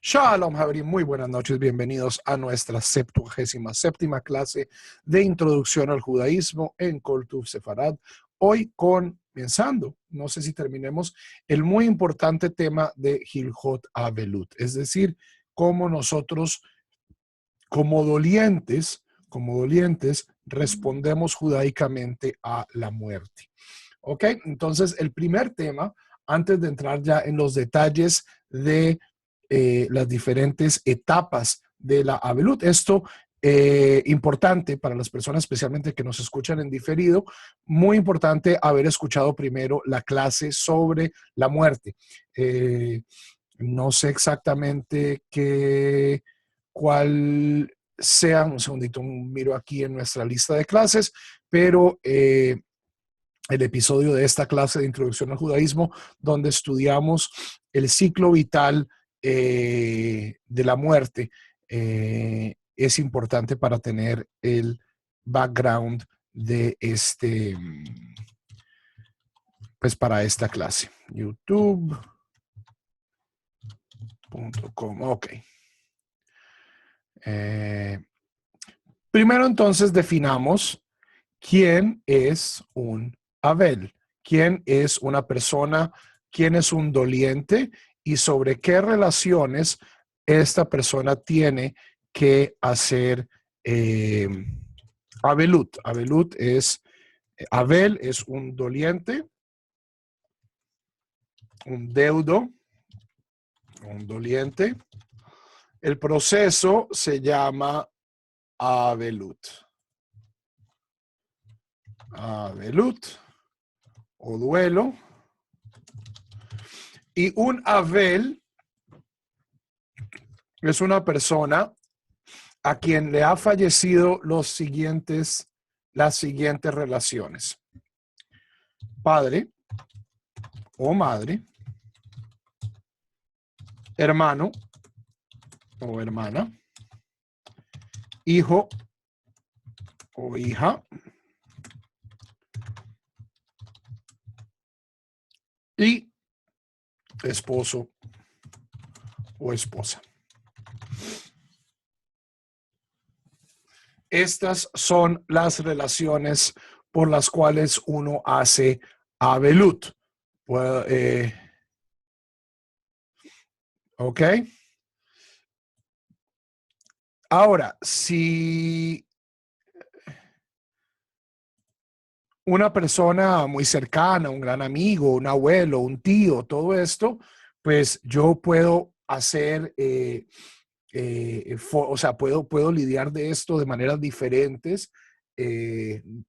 Shalom, Javier, muy buenas noches, bienvenidos a nuestra 77ª clase de Introducción al Judaísmo en Kol Tuv Sefarad. Hoy comenzando, no sé si terminemos, el muy importante tema de Hilhot Avelut, es decir, cómo nosotros como dolientes respondemos judaicamente a la muerte. ¿Ok? Entonces, el primer tema, antes de entrar ya en los detalles de las diferentes etapas de la Avelut. Esto importante para las personas especialmente que nos escuchan en diferido, muy importante haber escuchado primero la clase sobre la muerte. No sé exactamente cuál sea, un segundito, miro aquí en nuestra lista de clases, pero el episodio de esta clase de Introducción al Judaísmo, donde estudiamos el ciclo vital de la muerte, es importante para tener el background de pues para esta clase. youtube.com, ok. Primero entonces definamos quién es un Avel, quién es una persona, quién es un doliente y sobre qué relaciones esta persona tiene que hacer Avelut. Avel es un doliente, un deudo, un doliente. El proceso se llama Avelut. Avelut o duelo. Y un Avel es una persona a quien le ha fallecido las siguientes relaciones: padre o madre, hermano o hermana, hijo o hija y esposo o esposa. Estas son las relaciones por las cuales uno hace Avelut. ¿Ok? Ahora, si una persona muy cercana, un gran amigo, un abuelo, un tío, todo esto, pues yo puedo hacer, o sea, puedo lidiar de esto de maneras diferentes.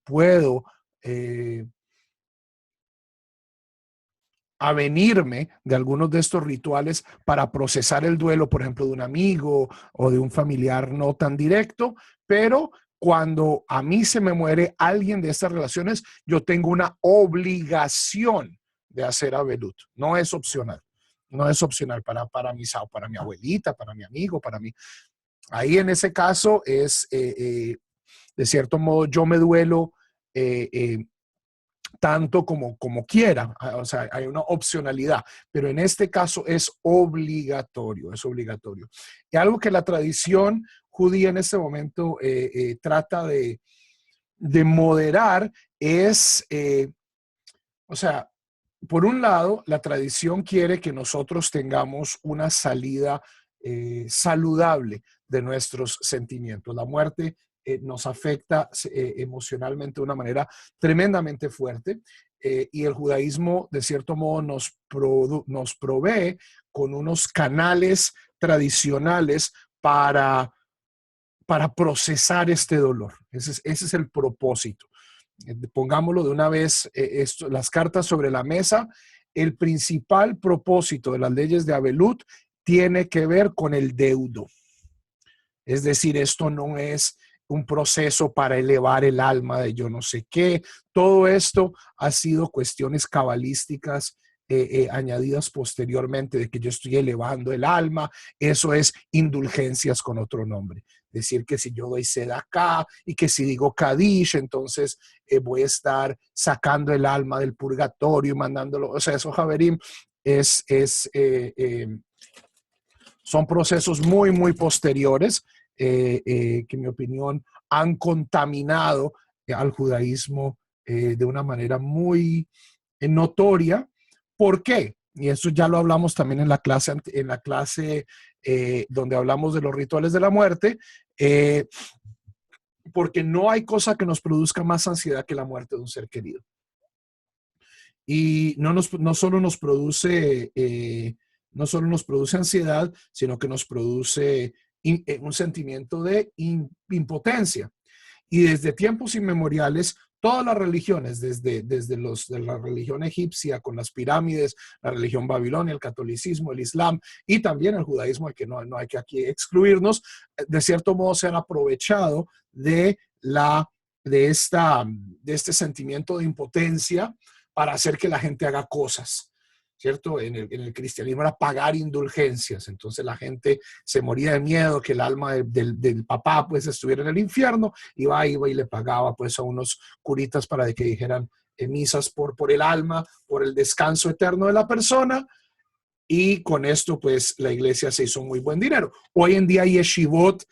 Puedo avenirme de algunos de estos rituales para procesar el duelo, por ejemplo, de un amigo o de un familiar no tan directo, pero cuando a mí se me muere alguien de estas relaciones, yo tengo una obligación de hacer Avelut. No es opcional. No es opcional para mi abuelita, para mi amigo, para mí. Ahí en ese caso es, de cierto modo, yo me duelo tanto como quiera, o sea, hay una opcionalidad, pero en este caso es obligatorio, es obligatorio. Y algo que la tradición judía en este momento trata de moderar es, o sea, por un lado, la tradición quiere que nosotros tengamos una salida saludable de nuestros sentimientos. La muerte nos afecta emocionalmente de una manera tremendamente fuerte y el judaísmo, de cierto modo, nos provee con unos canales tradicionales para procesar este dolor. Ese es el propósito. Pongámoslo de una vez, las cartas sobre la mesa. El principal propósito de las leyes de Avelut tiene que ver con el deudo. Es decir, esto no es un proceso para elevar el alma de yo no sé qué. Todo esto ha sido cuestiones cabalísticas añadidas posteriormente de que yo estoy elevando el alma. Eso es indulgencias con otro nombre. Decir que si yo doy sedacá y que si digo Kadish, entonces voy a estar sacando el alma del purgatorio y mandándolo. O sea, eso, Javerim, Son procesos muy, muy posteriores que en mi opinión han contaminado al judaísmo de una manera muy notoria. ¿Por qué? Y eso ya lo hablamos también en la clase donde hablamos de los rituales de la muerte, porque no hay cosa que nos produzca más ansiedad que la muerte de un ser querido. Y no solo nos produce ansiedad, sino que nos produce un sentimiento de impotencia. Y desde tiempos inmemoriales, todas las religiones, de la religión egipcia con las pirámides, la religión babilonia, el catolicismo, el islam y también el judaísmo, que no hay que aquí excluirnos, de cierto modo se han aprovechado de este sentimiento de impotencia para hacer que la gente haga cosas, ¿cierto? En el cristianismo era pagar indulgencias, entonces la gente se moría de miedo que el alma del papá pues estuviera en el infierno, iba y le pagaba pues a unos curitas para que dijeran misas por el alma, por el descanso eterno de la persona, y con esto pues la iglesia se hizo muy buen dinero. Hoy en día hay yeshivot,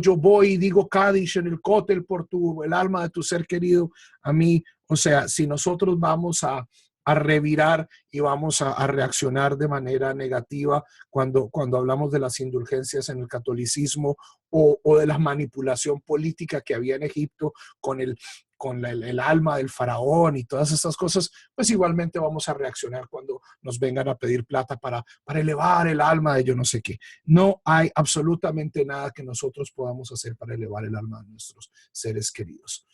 yo voy y digo Kaddish en el cótel por el alma de tu ser querido. A mí, o sea, si nosotros vamos a revirar y vamos a reaccionar de manera negativa cuando hablamos de las indulgencias en el catolicismo o de la manipulación política que había en Egipto con el alma del faraón y todas estas cosas, pues igualmente vamos a reaccionar cuando nos vengan a pedir plata para elevar el alma de yo no sé qué. No hay absolutamente nada que nosotros podamos hacer para elevar el alma de nuestros seres queridos.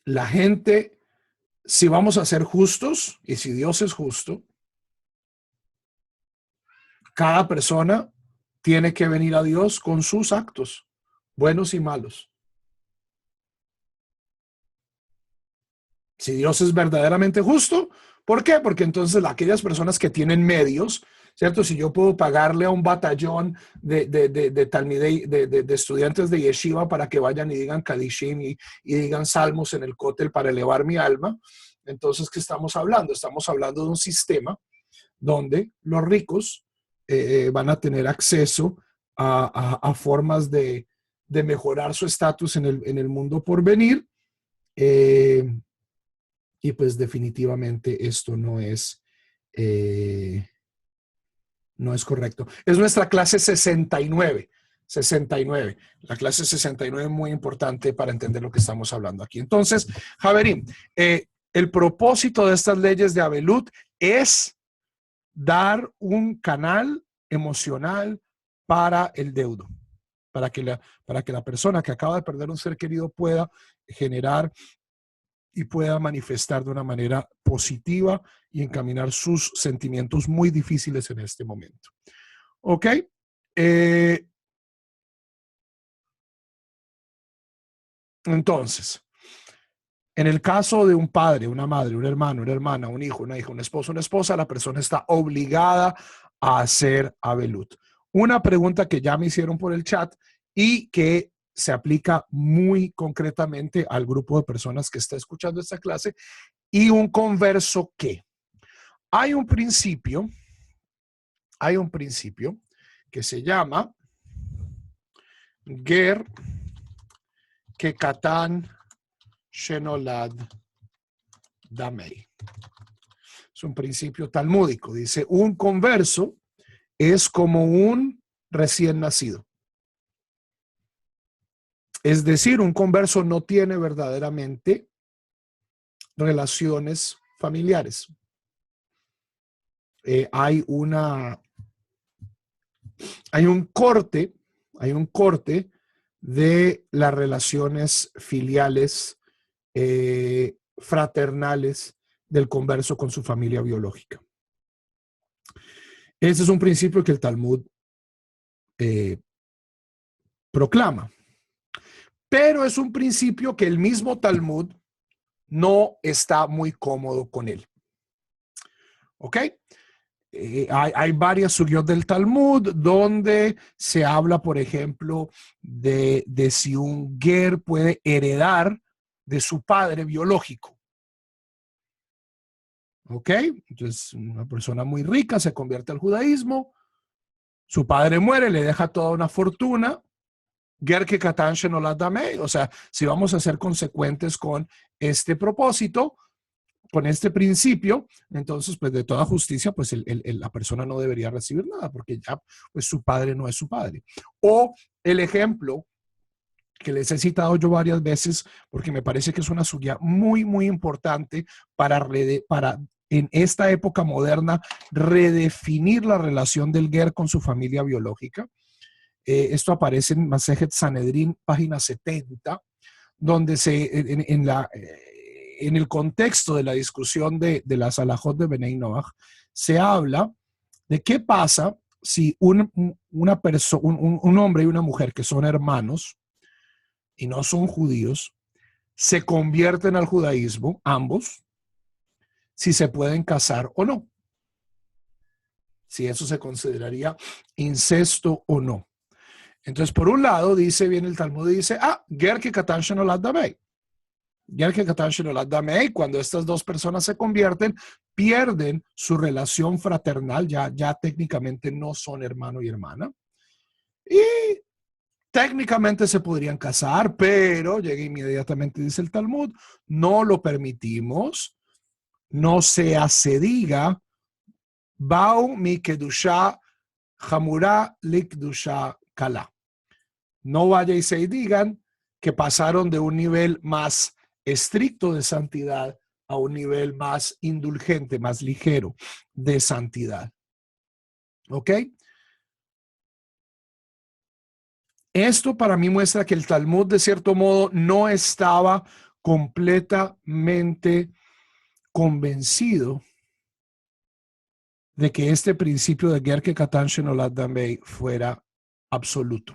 La gente, si vamos a ser justos y si Dios es justo, cada persona tiene que venir a Dios con sus actos, buenos y malos. Si Dios es verdaderamente justo, ¿por qué? Porque entonces aquellas personas que tienen medios, ¿cierto? Si yo puedo pagarle a un batallón de estudiantes de yeshiva para que vayan y digan Kadishim y digan salmos en el cótel para elevar mi alma, entonces, ¿qué estamos hablando? Estamos hablando de un sistema donde los ricos van a tener acceso a formas de mejorar su estatus en el mundo por venir. Y pues definitivamente esto no es correcto. Es nuestra clase 69. 69. La clase 69 es muy importante para entender lo que estamos hablando aquí. Entonces, Javerín, el propósito de estas leyes de Avelut es dar un canal emocional para el deudo, para que la persona que acaba de perder un ser querido pueda generar y pueda manifestar de una manera positiva y encaminar sus sentimientos muy difíciles en este momento. ¿Ok? Entonces, en el caso de un padre, una madre, un hermano, una hermana, un hijo, una hija, un esposo, una esposa, la persona está obligada a hacer Avelut. Una pregunta que ya me hicieron por el chat y que se aplica muy concretamente al grupo de personas que está escuchando esta clase y un converso que hay un principio que se llama Ger Kekatan Shenolad Damei. Es un principio talmúdico. Dice, un converso es como un recién nacido. Es decir, un converso no tiene verdaderamente relaciones familiares. Hay un corte de las relaciones filiales, fraternales del converso con su familia biológica. Ese es un principio que el Talmud proclama. Pero es un principio que el mismo Talmud no está muy cómodo con él. ¿Ok? Hay varias sugiot del Talmud donde se habla, por ejemplo, de si un ger puede heredar de su padre biológico. ¿Ok? Entonces, una persona muy rica se convierte al judaísmo, su padre muere, le deja toda una fortuna. Ger que Katan Shenolat Damei. O sea, si vamos a ser consecuentes con este propósito, con este principio, entonces, pues de toda justicia, pues la persona no debería recibir nada, porque ya, pues su padre no es su padre. O el ejemplo que les he citado yo varias veces, porque me parece que es una suya muy, muy importante para en esta época moderna redefinir la relación del Ger con su familia biológica. Esto aparece en Masejet Sanedrín, página 70, donde en el contexto de la discusión de las alajot de Benei Noach, se habla de qué pasa si un hombre y una mujer que son hermanos y no son judíos se convierten al judaísmo, ambos, si se pueden casar o no, si eso se consideraría incesto o no. Entonces, por un lado, dice bien el Talmud, dice, ger que katan shenolat damei. Ger que katan shenolat damei, cuando estas dos personas se convierten, pierden su relación fraternal, ya técnicamente no son hermano y hermana. Y técnicamente se podrían casar, pero llega inmediatamente, dice el Talmud, no lo permitimos, no sea se diga, bau mi kedusha hamura likdusha kala. No vaya y se digan que pasaron de un nivel más estricto de santidad a un nivel más indulgente, más ligero de santidad. ¿Ok? Esto para mí muestra que el Talmud, de cierto modo, no estaba completamente convencido de que este principio de Ger que Katan Shenolat Damei fuera absoluto.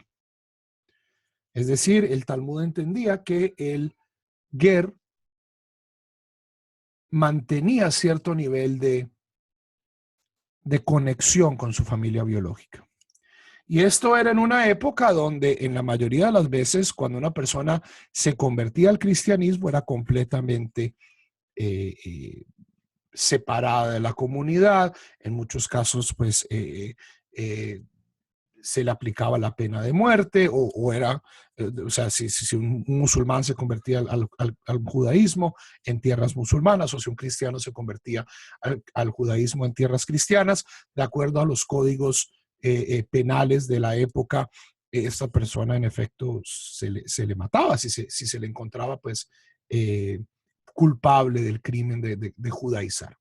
Es decir, el Talmud entendía que el Ger mantenía cierto nivel de conexión con su familia biológica. Y esto era en una época donde en la mayoría de las veces cuando una persona se convertía al cristianismo era completamente separada de la comunidad. En muchos casos pues se le aplicaba la pena de muerte o era, o sea, si un musulmán se convertía al judaísmo en tierras musulmanas o si un cristiano se convertía al judaísmo en tierras cristianas, de acuerdo a los códigos penales de la época, esta persona en efecto se le mataba si se le encontraba pues culpable del crimen de judaizar.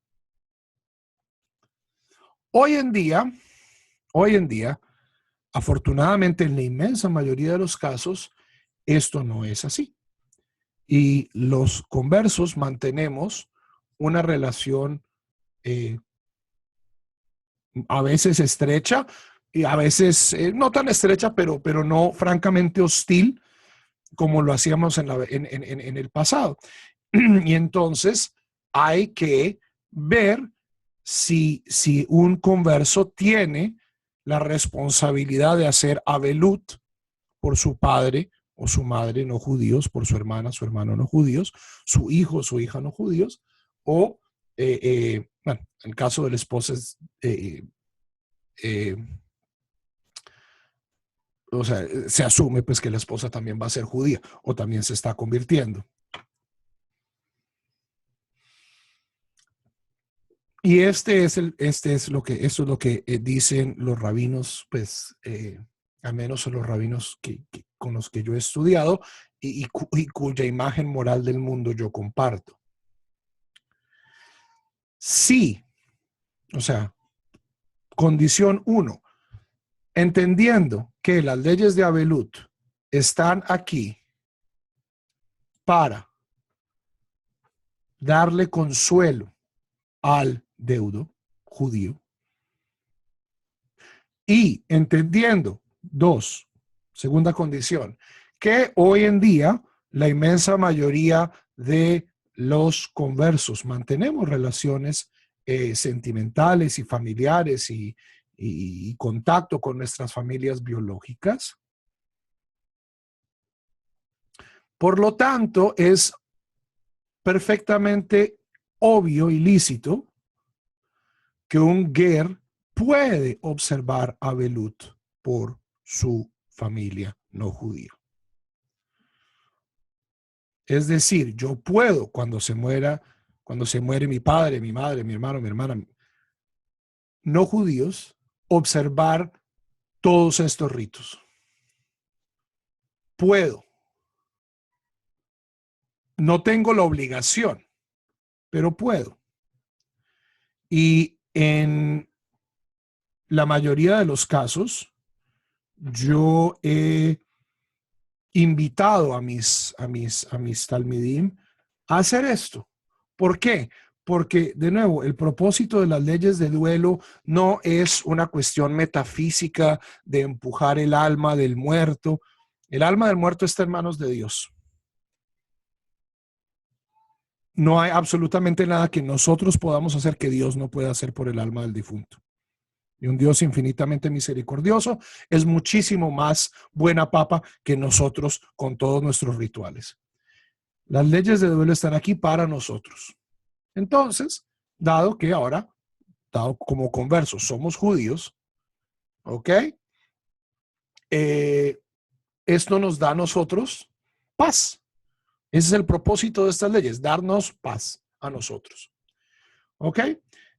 Hoy en día, afortunadamente, en la inmensa mayoría de los casos, esto no es así. Y los conversos mantenemos una relación a veces estrecha y a veces no tan estrecha, pero no francamente hostil como lo hacíamos en el pasado. Y entonces hay que ver si un converso tiene la responsabilidad de hacer abelut por su padre o su madre no judíos, por su hermana, su hermano no judíos, su hijo, su hija no judíos, o, bueno, en el caso de la esposa es, o sea, se asume pues que la esposa también va a ser judía o también se está convirtiendo. Y esto es lo que dicen los rabinos, pues, al menos son los rabinos con los que yo he estudiado y cuya imagen moral del mundo yo comparto. Sí, o sea, condición 1, entendiendo que las leyes de Abelut están aquí para darle consuelo al deudo judío y entendiendo, 2, segunda condición, que hoy en día la inmensa mayoría de los conversos mantenemos relaciones sentimentales y familiares y contacto con nuestras familias biológicas. Por lo tanto, es perfectamente obvio y lícito que un ger puede observar avelut por su familia no judía. Es decir, yo puedo, cuando se muere mi padre, mi madre, mi hermano, mi hermana, no judíos, observar todos estos ritos. Puedo. No tengo la obligación, pero puedo. Y en la mayoría de los casos, yo he invitado a mis talmidim a hacer esto. ¿Por qué? Porque, de nuevo, el propósito de las leyes de duelo no es una cuestión metafísica de empujar el alma del muerto. El alma del muerto está en manos de Dios. No hay absolutamente nada que nosotros podamos hacer que Dios no pueda hacer por el alma del difunto. Y un Dios infinitamente misericordioso es muchísimo más buena papa que nosotros con todos nuestros rituales. Las leyes de duelo están aquí para nosotros. Entonces, dado como conversos, somos judíos, ¿ok? Esto nos da a nosotros paz. Ese es el propósito de estas leyes, darnos paz a nosotros. ¿Ok?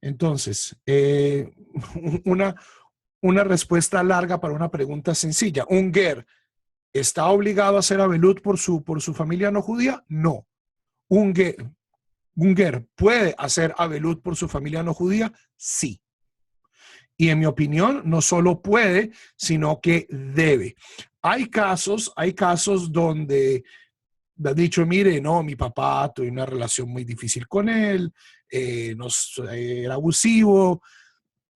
Entonces, una respuesta larga para una pregunta sencilla. ¿Un ger está obligado a hacer avelut por su familia no judía? No. ¿Un ger puede hacer avelut por su familia no judía? Sí. Y en mi opinión, no solo puede, sino que debe. Hay casos donde ha dicho, mire, no, mi papá tuve una relación muy difícil con él, era abusivo.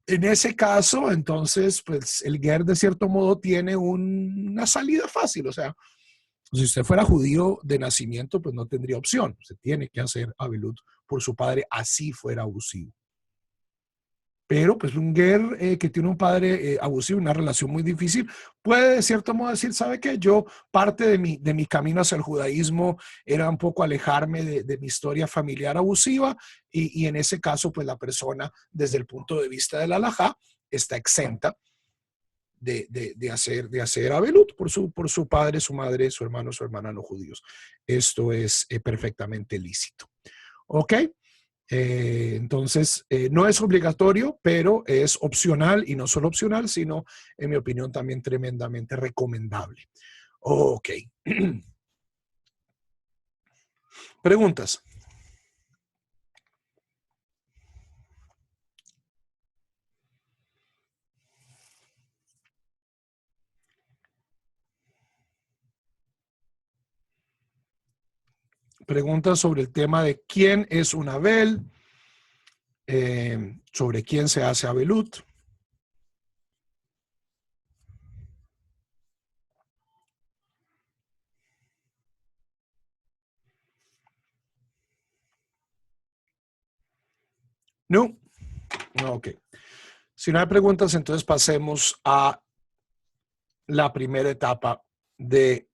En ese caso, entonces, pues el ger de cierto modo tiene una salida fácil. O sea, si usted fuera judío de nacimiento, pues no tendría opción. Se tiene que hacer avelut por su padre, así fuera abusivo. Pero pues un ger que tiene un padre abusivo, una relación muy difícil, puede de cierto modo decir, ¿sabe qué? Yo parte de mi camino hacia el judaísmo era un poco alejarme de mi historia familiar abusiva y en ese caso pues la persona desde el punto de vista de la halajá está exenta de hacer avelut por su padre, su madre, su hermano, su hermana no judíos. Esto es perfectamente lícito. ¿Ok? Entonces, no es obligatorio, pero es opcional y no solo opcional, sino, en mi opinión, también tremendamente recomendable. Ok. Preguntas. Preguntas sobre el tema de quién es un Abel, sobre quién se hace Abelut. No. Ok. Si no hay preguntas, entonces pasemos a la primera etapa de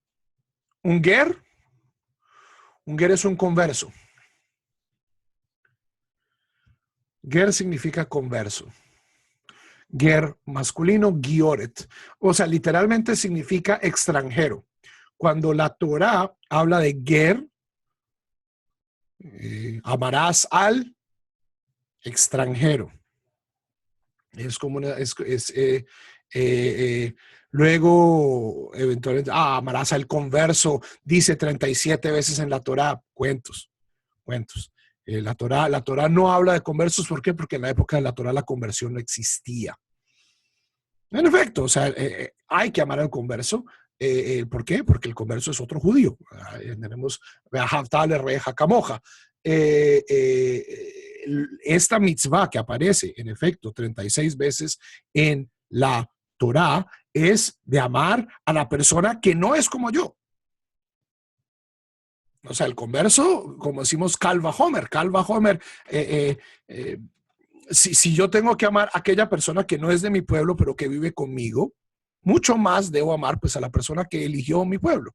un ger. Un ger es un converso. Ger significa converso. Ger masculino, gioret. O sea, literalmente significa extranjero. Cuando la Torá habla de ger, amarás al extranjero. Es como luego, eventualmente, amarás al converso, dice 37 veces en la Torá, cuentos. La Torá no habla de conversos, ¿por qué? Porque en la época de la Torá la conversión no existía. En efecto, o sea, hay que amar al converso. ¿Por qué? Porque el converso es otro judío. Tenemos reja camoja. Esta mitzvah que aparece, en efecto, 36 veces en la Torá, es de amar a la persona que no es como yo. O sea, el converso, como decimos, calva Homer. Si yo tengo que amar a aquella persona que no es de mi pueblo, pero que vive conmigo, mucho más debo amar pues a la persona que eligió mi pueblo.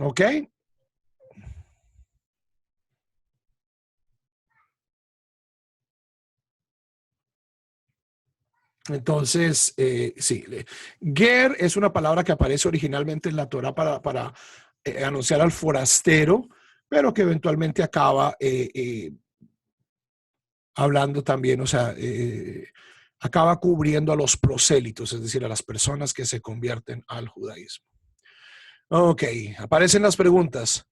¿Ok? Entonces, sí. Ger es una palabra que aparece originalmente en la Torah para anunciar al forastero, pero que eventualmente acaba hablando también, o sea, acaba cubriendo a los prosélitos, es decir, a las personas que se convierten al judaísmo. Ok, aparecen las preguntas.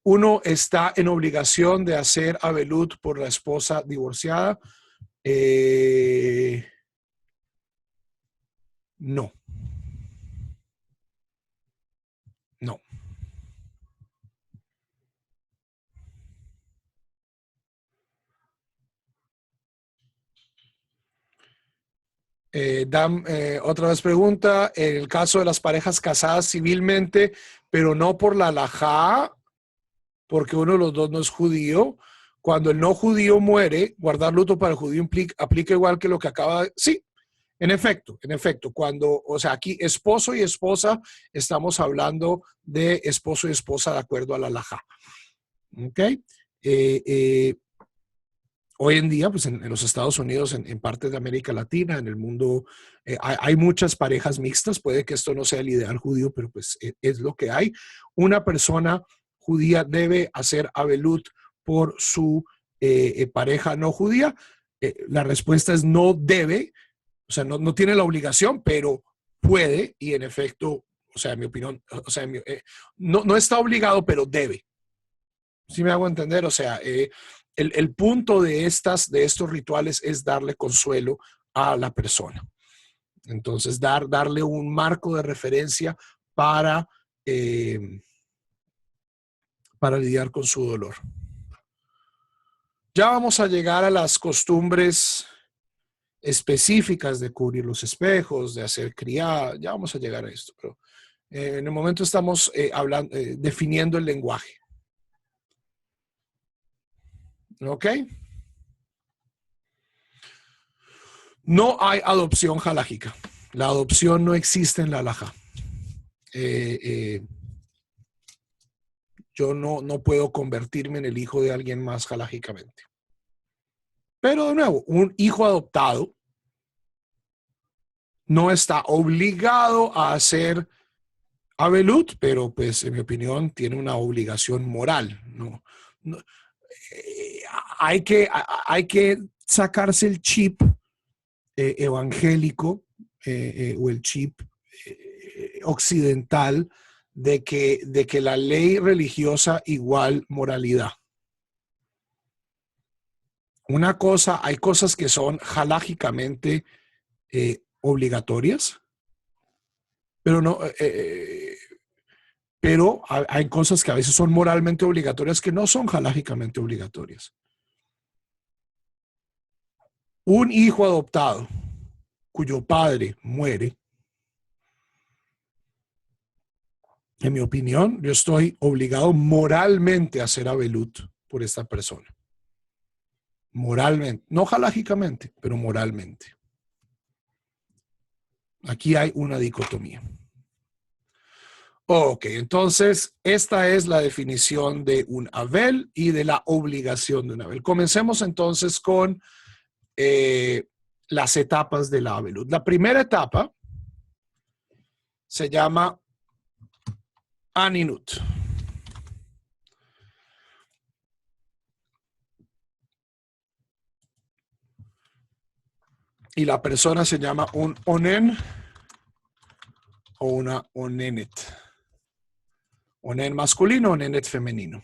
Uno está en obligación de hacer abelut por la esposa divorciada. No, no. Dan, otra vez pregunta, en el caso de las parejas casadas civilmente, pero no por la halajá, porque uno de los dos no es judío, cuando el no judío muere, guardar luto para el judío aplica igual que lo que acaba de... Sí, en efecto, cuando, o sea, aquí esposo y esposa, estamos hablando de esposo y esposa de acuerdo a la halajá. ¿Ok? Hoy en día, pues en los Estados Unidos, en partes de América Latina, en el mundo, hay muchas parejas mixtas. Puede que esto no sea el ideal judío, pero pues es lo que hay. Una persona judía debe hacer abelut por su pareja no judía. La respuesta es no debe, o sea, no tiene la obligación, pero puede y en efecto, o sea, en mi opinión, o sea, no está obligado, pero debe. ¿Sí me hago entender? O sea, el punto de estos rituales es darle consuelo a la persona. Entonces, darle un marco de referencia para, eh, para lidiar con su dolor. Ya vamos a llegar a las costumbres específicas de cubrir los espejos, de hacer criada. Ya vamos a llegar a esto, pero en el momento estamos hablando, definiendo el lenguaje. ¿Ok? No hay adopción halágica. La adopción no existe en la halajá. Yo no puedo convertirme en el hijo de alguien más halágicamente. Pero de nuevo, un hijo adoptado no está obligado a hacer abelut, pero pues en mi opinión tiene una obligación moral. No, eh, hay que sacarse el chip evangélico o el chip occidental de que la ley religiosa igual moralidad. Una cosa, hay cosas que son halágicamente obligatorias, pero no, pero hay cosas que a veces son moralmente obligatorias que no son halágicamente obligatorias. Un hijo adoptado cuyo padre muere, en mi opinión, yo estoy obligado moralmente a hacer abelut por esta persona. Moralmente, no halágicamente, pero moralmente. Aquí hay una dicotomía. Ok, entonces esta es la definición de un Abel y de la obligación de un Abel. Comencemos entonces con las etapas de la Abelut. La primera etapa se llama Aninut. Y la persona se llama un Onen o una Onenet. Onen masculino, Onenet femenino.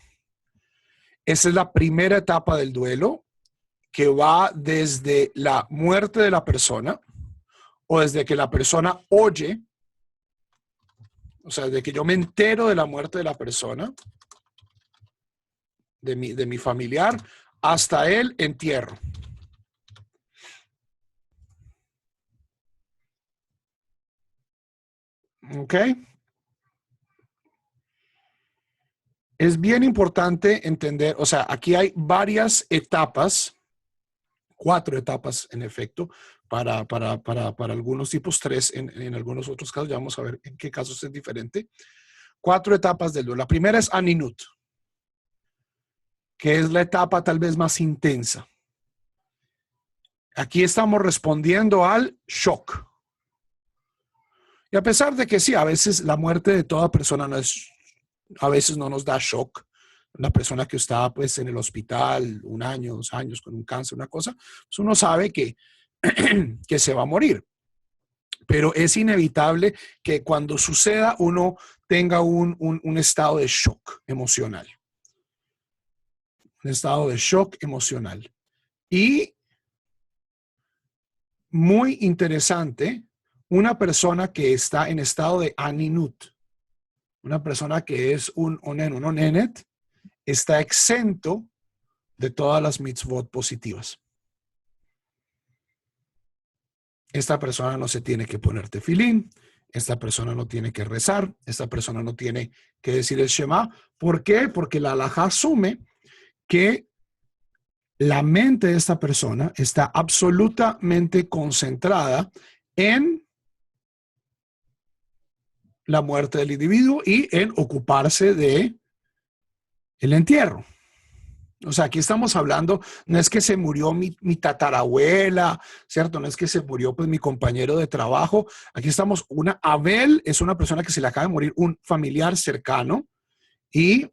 Esa es la primera etapa del duelo que va desde la muerte de la persona o desde que la persona oye, o sea, desde que yo me entero de la muerte de la persona, de mi familiar, hasta el entierro. ¿Ok? Es bien importante entender, o sea, aquí hay varias etapas, 4 etapas en efecto, para algunos tipos, 3 en algunos otros casos. Ya vamos a ver en qué casos es diferente. 4 etapas del duelo. La primera es Aninut, que es la etapa tal vez más intensa. Aquí estamos respondiendo al shock. Y a pesar de que sí, a veces la muerte de toda persona a veces no nos da shock. Una persona que está pues en el hospital 1 año, 2 años con un cáncer, una cosa, pues uno sabe que, que se va a morir. Pero es inevitable que cuando suceda uno tenga un estado de shock emocional. Un estado de shock emocional. Y muy interesante, una persona que está en estado de aninut, una persona que es un onen, un onenet, está exento de todas las mitzvot positivas. Esta persona no se tiene que poner tefilín, esta persona no tiene que rezar, esta persona no tiene que decir el Shema. ¿Por qué? Porque la halajá asume que la mente de esta persona está absolutamente concentrada en la muerte del individuo y en ocuparse de el entierro. O sea, aquí estamos hablando, no es que se murió mi tatarabuela, ¿cierto? No es que se murió pues mi compañero de trabajo. Aquí estamos, Abel es una persona que se le acaba de morir un familiar cercano y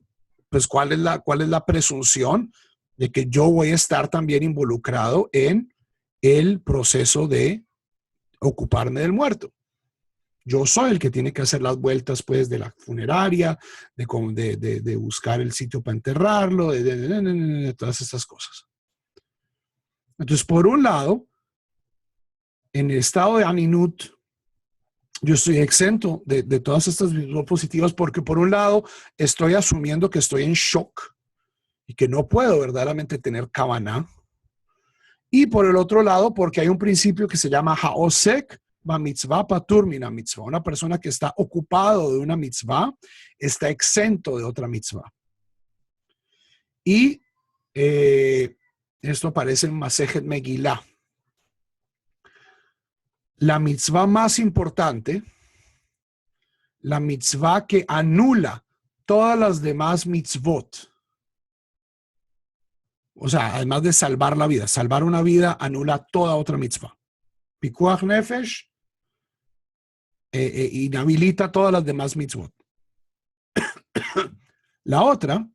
pues ¿cuál es la presunción de que yo voy a estar también involucrado en el proceso de ocuparme del muerto? Yo soy el que tiene que hacer las vueltas, pues, de la funeraria, de buscar el sitio para enterrarlo, de todas estas cosas. Entonces, por un lado, en el estado de Aninut, yo estoy exento de todas estas virtudes positivas porque, por un lado, estoy asumiendo que estoy en shock y que no puedo verdaderamente tener kavaná. Y por el otro lado, porque hay un principio que se llama Haosek, va mitzvah patur mina mitzvah. Una persona que está ocupado de una mitzvah está exento de otra mitzvah. Y esto aparece en Masejet Megillah. La mitzvah más importante, la mitzvah que anula todas las demás mitzvot. O sea, además de salvar la vida, salvar una vida anula toda otra mitzvah. Pikuach nefesh inhabilita todas las demás mitzvot. La otra,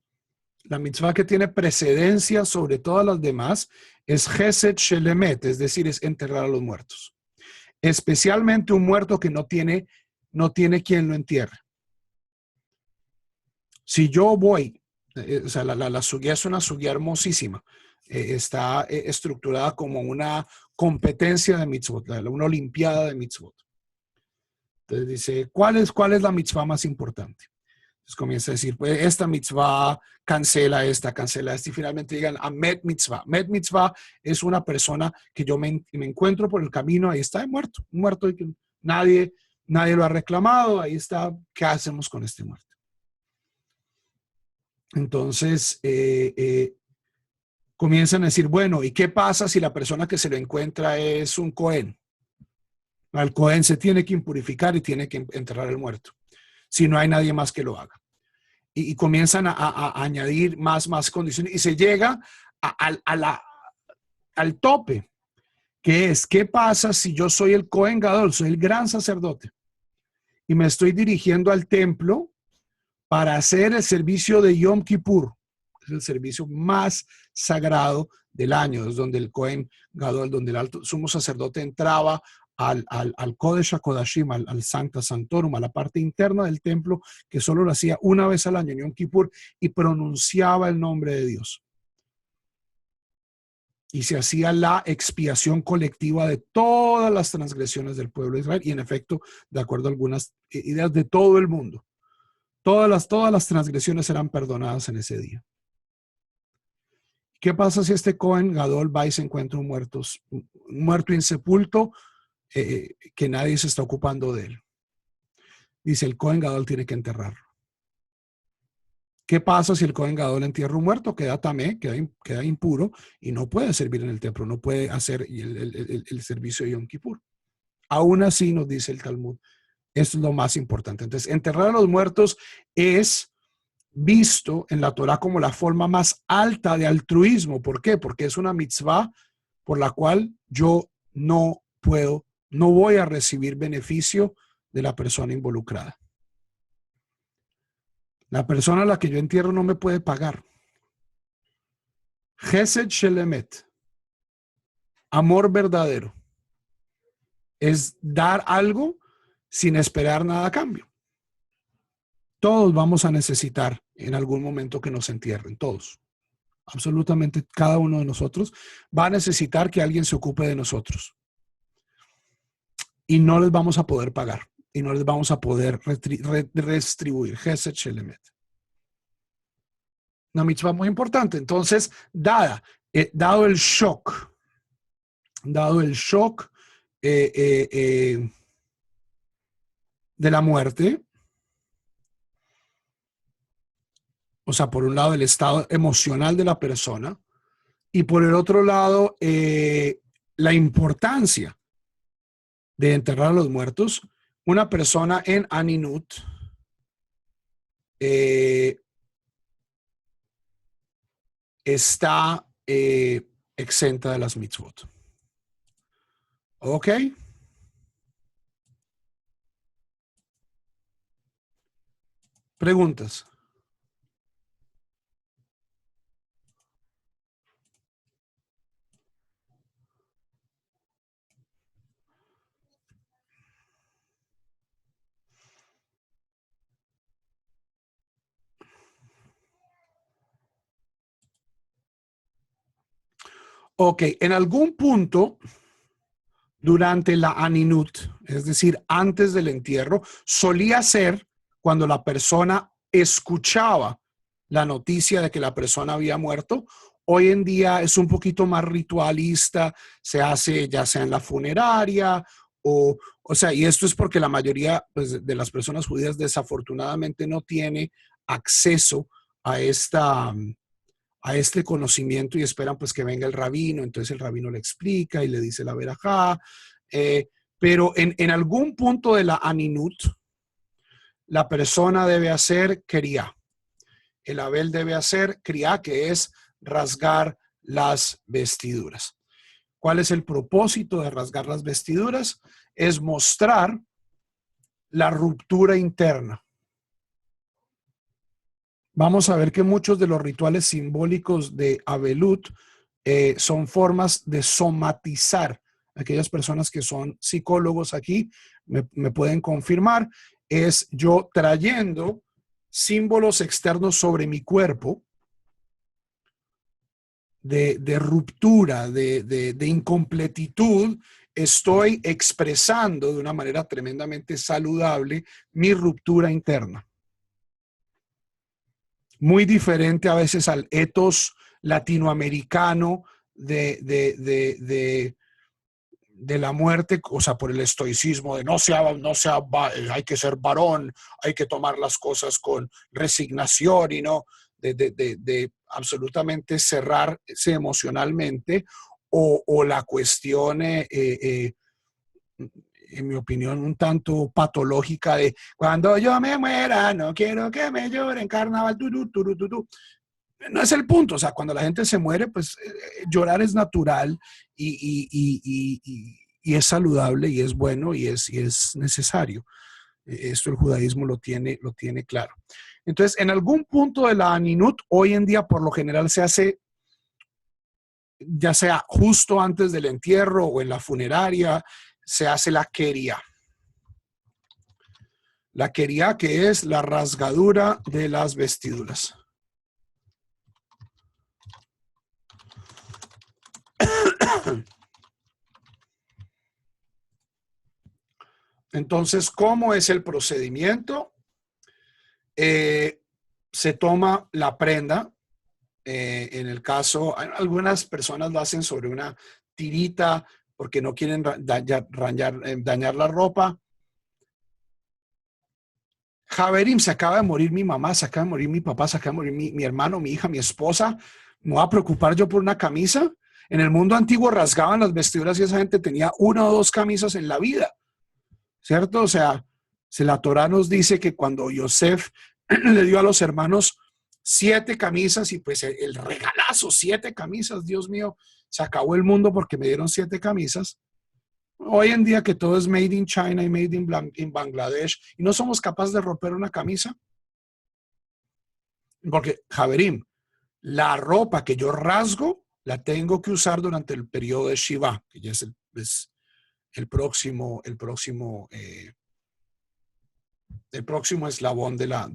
la mitzvah que tiene precedencia sobre todas las demás, es Chesed Shelemet, es decir, es enterrar a los muertos. Especialmente un muerto que no tiene quien lo entierre. Si yo voy, o sea, la sugía es una sugía hermosísima, está estructurada como una competencia de mitzvot, una olimpiada de mitzvot. Entonces dice, ¿cuál es la mitzvah más importante? Entonces comienza a decir, pues esta mitzvah cancela esta, y finalmente digan a Met mitzvah. Met mitzvah es una persona que yo me encuentro por el camino, ahí está muerto, un muerto y que nadie lo ha reclamado, ahí está, ¿qué hacemos con este muerto? Entonces comienzan a decir, bueno, ¿y qué pasa si la persona que se lo encuentra es un Cohen? El Cohen se tiene que impurificar y tiene que enterrar el muerto, si no hay nadie más que lo haga. Y comienzan a añadir más condiciones y se llega al tope, que es, ¿qué pasa si yo soy el Cohen Gadol, soy el gran sacerdote y me estoy dirigiendo al templo para hacer el servicio de Yom Kippur? Es el servicio más sagrado del año, es donde el Cohen Gadol, donde el alto sumo sacerdote entraba al Kodesh HaKodashim, al Sancta Sanctorum, a la parte interna del templo, que solo lo hacía una vez al año en Yom Kippur, y pronunciaba el nombre de Dios. Y se hacía la expiación colectiva de todas las transgresiones del pueblo de Israel, y en efecto, de acuerdo a algunas ideas de todo el mundo, todas las transgresiones eran perdonadas en ese día. ¿Qué pasa si este Cohen Gadol va y se encuentra un muerto insepulto, que nadie se está ocupando de él? Dice, el Cohen Gadol tiene que enterrarlo. ¿Qué pasa si el Cohen Gadol entierra un muerto? Queda tamé, queda impuro y no puede servir en el templo, no puede hacer el servicio de Yom Kippur. Aún así, nos dice el Talmud, esto es lo más importante. Entonces, enterrar a los muertos es visto en la Torah como la forma más alta de altruismo. ¿Por qué? Porque es una mitzvah por la cual yo no voy a recibir beneficio de la persona involucrada. La persona a la que yo entierro no me puede pagar. Chesed Shelemet, amor verdadero, es dar algo sin esperar nada a cambio. Todos vamos a necesitar en algún momento que nos entierren, todos. Absolutamente cada uno de nosotros va a necesitar que alguien se ocupe de nosotros. Y no les vamos a poder pagar. Y no les vamos a poder retribuir. Chesed Shelemet. Una mitzvah muy importante. Entonces, dado el shock de la muerte, o sea, por un lado el estado emocional de la persona y por el otro lado la importancia de enterrar a los muertos, una persona en Aninut está exenta de las mitzvot. ¿Ok? Preguntas. Ok, en algún punto durante la Aninut, es decir, antes del entierro, solía ser cuando la persona escuchaba la noticia de que la persona había muerto. Hoy en día es un poquito más ritualista, se hace ya sea en la funeraria o sea, y esto es porque la mayoría pues, de las personas judías desafortunadamente no tiene acceso a este conocimiento y esperan pues que venga el rabino, entonces el rabino le explica y le dice la verajá, pero en algún punto de la Aninut, la persona debe hacer quería. El Abel debe hacer criá, que es rasgar las vestiduras. ¿Cuál es el propósito de rasgar las vestiduras? Es mostrar la ruptura interna. Vamos a ver que muchos de los rituales simbólicos de Abelut son formas de somatizar. Aquellas personas que son psicólogos aquí me pueden confirmar. Es yo trayendo símbolos externos sobre mi cuerpo de ruptura, de incompletitud. Estoy expresando de una manera tremendamente saludable mi ruptura interna. Muy diferente a veces al ethos latinoamericano de la muerte, o sea, por el estoicismo de hay que ser varón, hay que tomar las cosas con resignación y no de absolutamente cerrarse emocionalmente o la cuestión en mi opinión, un tanto patológica de cuando yo me muera, no quiero que me lloren carnaval, No es el punto, o sea, cuando la gente se muere, pues llorar es natural y es saludable y es bueno y es necesario. Esto el judaísmo lo tiene claro. Entonces, en algún punto de la Aninut, hoy en día por lo general se hace ya sea justo antes del entierro o en la funeraria, se hace la quería. La quería, que es la rasgadura de las vestiduras. Entonces, ¿cómo es el procedimiento? Se toma la prenda. En el caso, algunas personas lo hacen sobre una tirita porque no quieren dañar la ropa. Javerim, se acaba de morir mi mamá, se acaba de morir mi papá, se acaba de morir mi hermano, mi hija, mi esposa. ¿Me voy a preocupar yo por una camisa? En el mundo antiguo rasgaban las vestiduras y esa gente tenía una o dos camisas en la vida, ¿cierto? O sea, la Torá nos dice que cuando Yosef le dio a los hermanos 7 camisas y pues el regalazo, 7 camisas, Dios mío, se acabó el mundo porque me dieron 7 camisas. Hoy en día que todo es made in China y made in Bangladesh y no somos capaces de romper una camisa, porque, Javerim, la ropa que yo rasgo la tengo que usar durante el periodo de Shiva, que ya es el próximo eslabón de la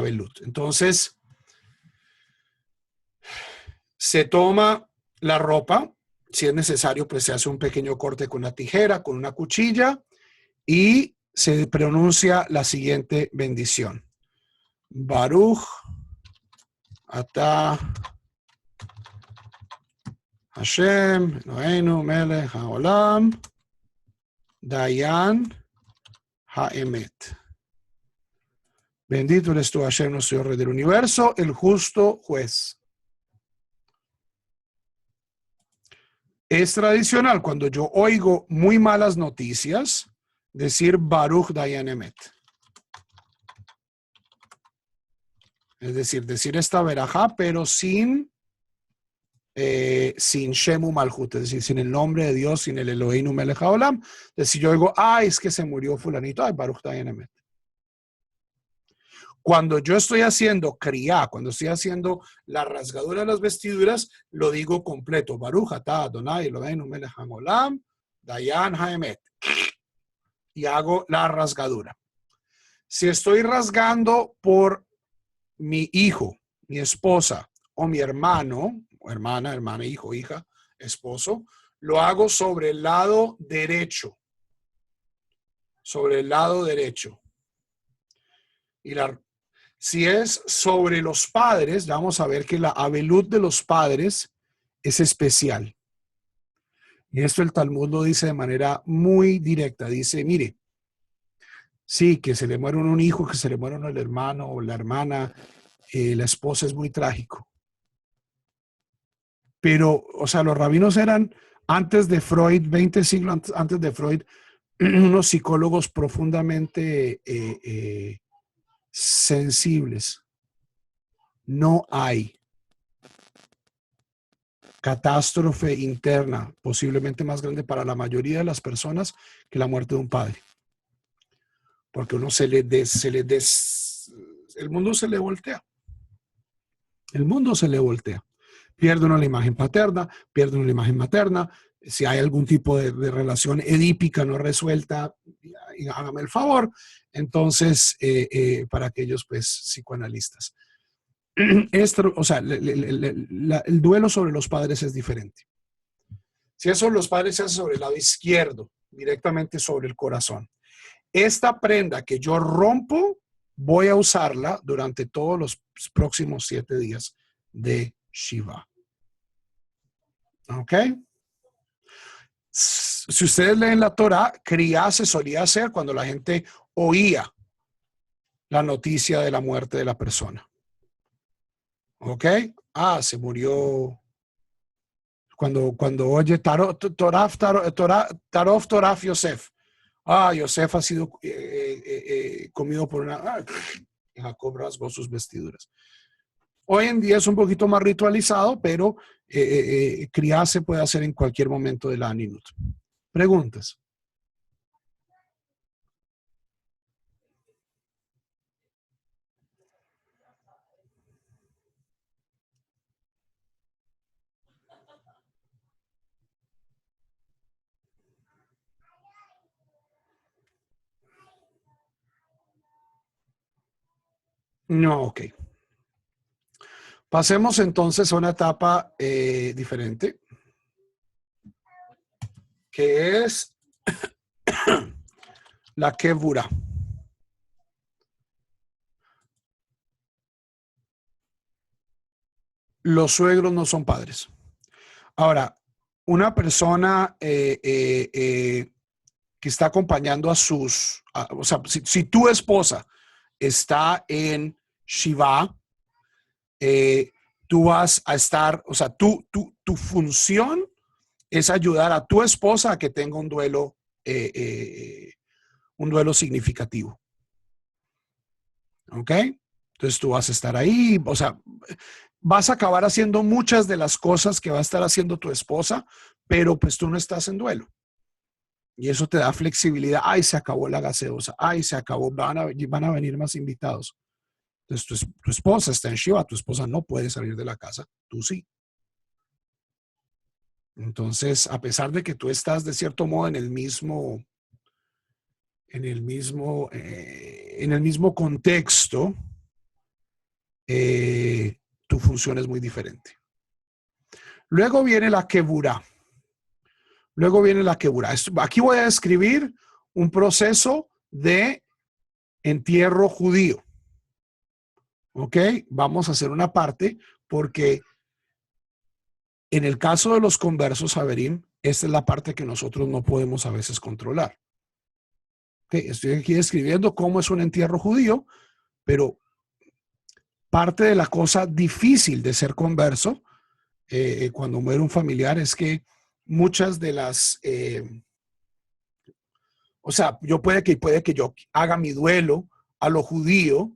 velut. Entonces, se toma la ropa, si es necesario, pues se hace un pequeño corte con una tijera, con una cuchilla, y se pronuncia la siguiente bendición. Baruch atah Hashem, Eloheinu melech haolam, Dayan haemet. Bendito eres tú, Hashem, nuestro Rey del universo, el justo juez. Es tradicional cuando yo oigo muy malas noticias decir Baruch Dayan Emet. Es decir esta verajá, pero sin Shemu Malhut, es decir, sin el nombre de Dios, sin el Eloheinu Melech Haolam. Es decir, yo digo, es que se murió fulanito, Baruch Dayan Emet. Cuando yo estoy haciendo kriá, cuando estoy haciendo la rasgadura de las vestiduras, lo digo completo. Baruch atah Adonai Eloheinu melech haolam, Dayan haemet. Y hago la rasgadura. Si estoy rasgando por mi hijo, mi esposa o mi hermano, o hermana, hijo, hija, esposo, lo hago sobre el lado derecho. Sobre el lado derecho. Y si es sobre los padres, vamos a ver que la avelut de los padres es especial. Y esto el Talmud lo dice de manera muy directa. Dice, mire, sí, que se le muere un hijo, que se le muere el hermano o la hermana, la esposa es muy trágico. Pero, o sea, los rabinos eran, antes de Freud, 20 siglos antes de Freud, unos psicólogos profundamente sensibles. No hay catástrofe interna, posiblemente más grande para la mayoría de las personas que la muerte de un padre. Porque uno el mundo se le voltea. El mundo se le voltea. Pierde uno la imagen paterna, pierde uno la imagen materna. Si hay algún tipo de relación edípica no resuelta, hágame el favor. Entonces, para aquellos pues psicoanalistas. Esto, o sea, el duelo sobre los padres es diferente. Si eso los padres se hace sobre el lado izquierdo, directamente sobre el corazón. Esta prenda que yo rompo, voy a usarla durante todos los próximos 7 días de Shiva. ¿Ok? Si ustedes leen la Torah, criá se solía hacer cuando la gente oía la noticia de la muerte de la persona. ¿Ok? Se murió. Cuando oye Tarof Yosef. Yosef ha sido comido por una... Jacob rasgó sus vestiduras. Hoy en día es un poquito más ritualizado, pero criá se puede hacer en cualquier momento de la Aninut. ¿Preguntas? No, ok. Pasemos entonces a una etapa diferente, que es la Kevura. Los suegros no son padres. Ahora, una persona que está acompañando a sus, o sea, si tu esposa está en Shiva, tú vas a estar, o sea, tu función es ayudar a tu esposa a que tenga un duelo significativo. ¿Ok? Entonces tú vas a estar ahí, o sea, vas a acabar haciendo muchas de las cosas que va a estar haciendo tu esposa, pero pues tú no estás en duelo. Y eso te da flexibilidad. Ay, se acabó la gaseosa. Ay, se acabó. Van a venir más invitados. Entonces tu esposa está en Shiva, tu esposa no puede salir de la casa, tú sí. Entonces, a pesar de que tú estás de cierto modo en el mismo contexto, tu función es muy diferente. Luego viene la Keburá. Aquí voy a describir un proceso de entierro judío. ¿Ok? Vamos a hacer una parte porque en el caso de los conversos, Haverim, esta es la parte que nosotros no podemos a veces controlar. ¿Okay? Estoy aquí describiendo cómo es un entierro judío, pero parte de la cosa difícil de ser converso cuando muere un familiar es que muchas de las... o sea, puede que yo haga mi duelo a lo judío,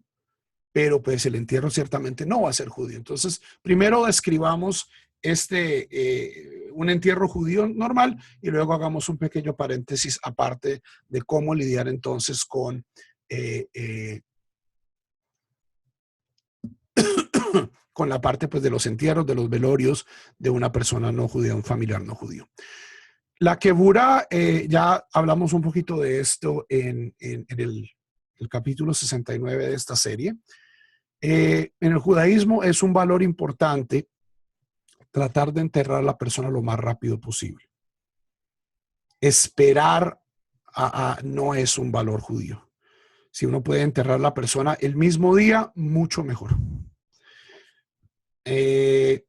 pero pues el entierro ciertamente no va a ser judío. Entonces, primero describamos un entierro judío normal y luego hagamos un pequeño paréntesis aparte de cómo lidiar entonces con la parte pues de los entierros, de los velorios de una persona no judía, un familiar no judío. La Kevurá, ya hablamos un poquito de esto en el capítulo 69 de esta serie. En el judaísmo es un valor importante tratar de enterrar a la persona lo más rápido posible. Esperar no es un valor judío. Si uno puede enterrar a la persona el mismo día, mucho mejor. En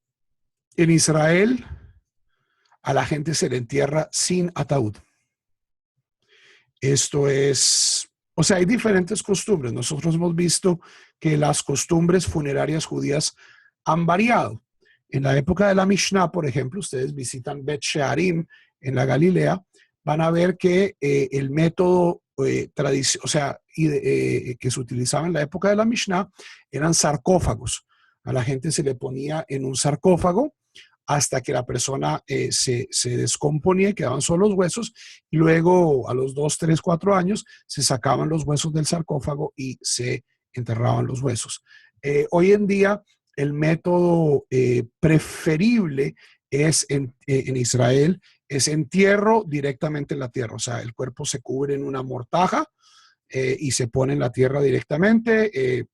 Israel, a la gente se le entierra sin ataúd. Esto es, o sea, hay diferentes costumbres. Nosotros hemos visto que las costumbres funerarias judías han variado. En la época de la Mishnah, por ejemplo, ustedes visitan Bet Shearim en la Galilea, van a ver que el método que se utilizaba en la época de la Mishnah eran sarcófagos. A la gente se le ponía en un sarcófago hasta que la persona se descomponía y quedaban solo los huesos, y luego a los 2, 3, 4 años se sacaban los huesos del sarcófago y se enterraban los huesos. Hoy en día el método preferible es en Israel, es entierro directamente en la tierra, o sea, el cuerpo se cubre en una mortaja y se pone en la tierra directamente.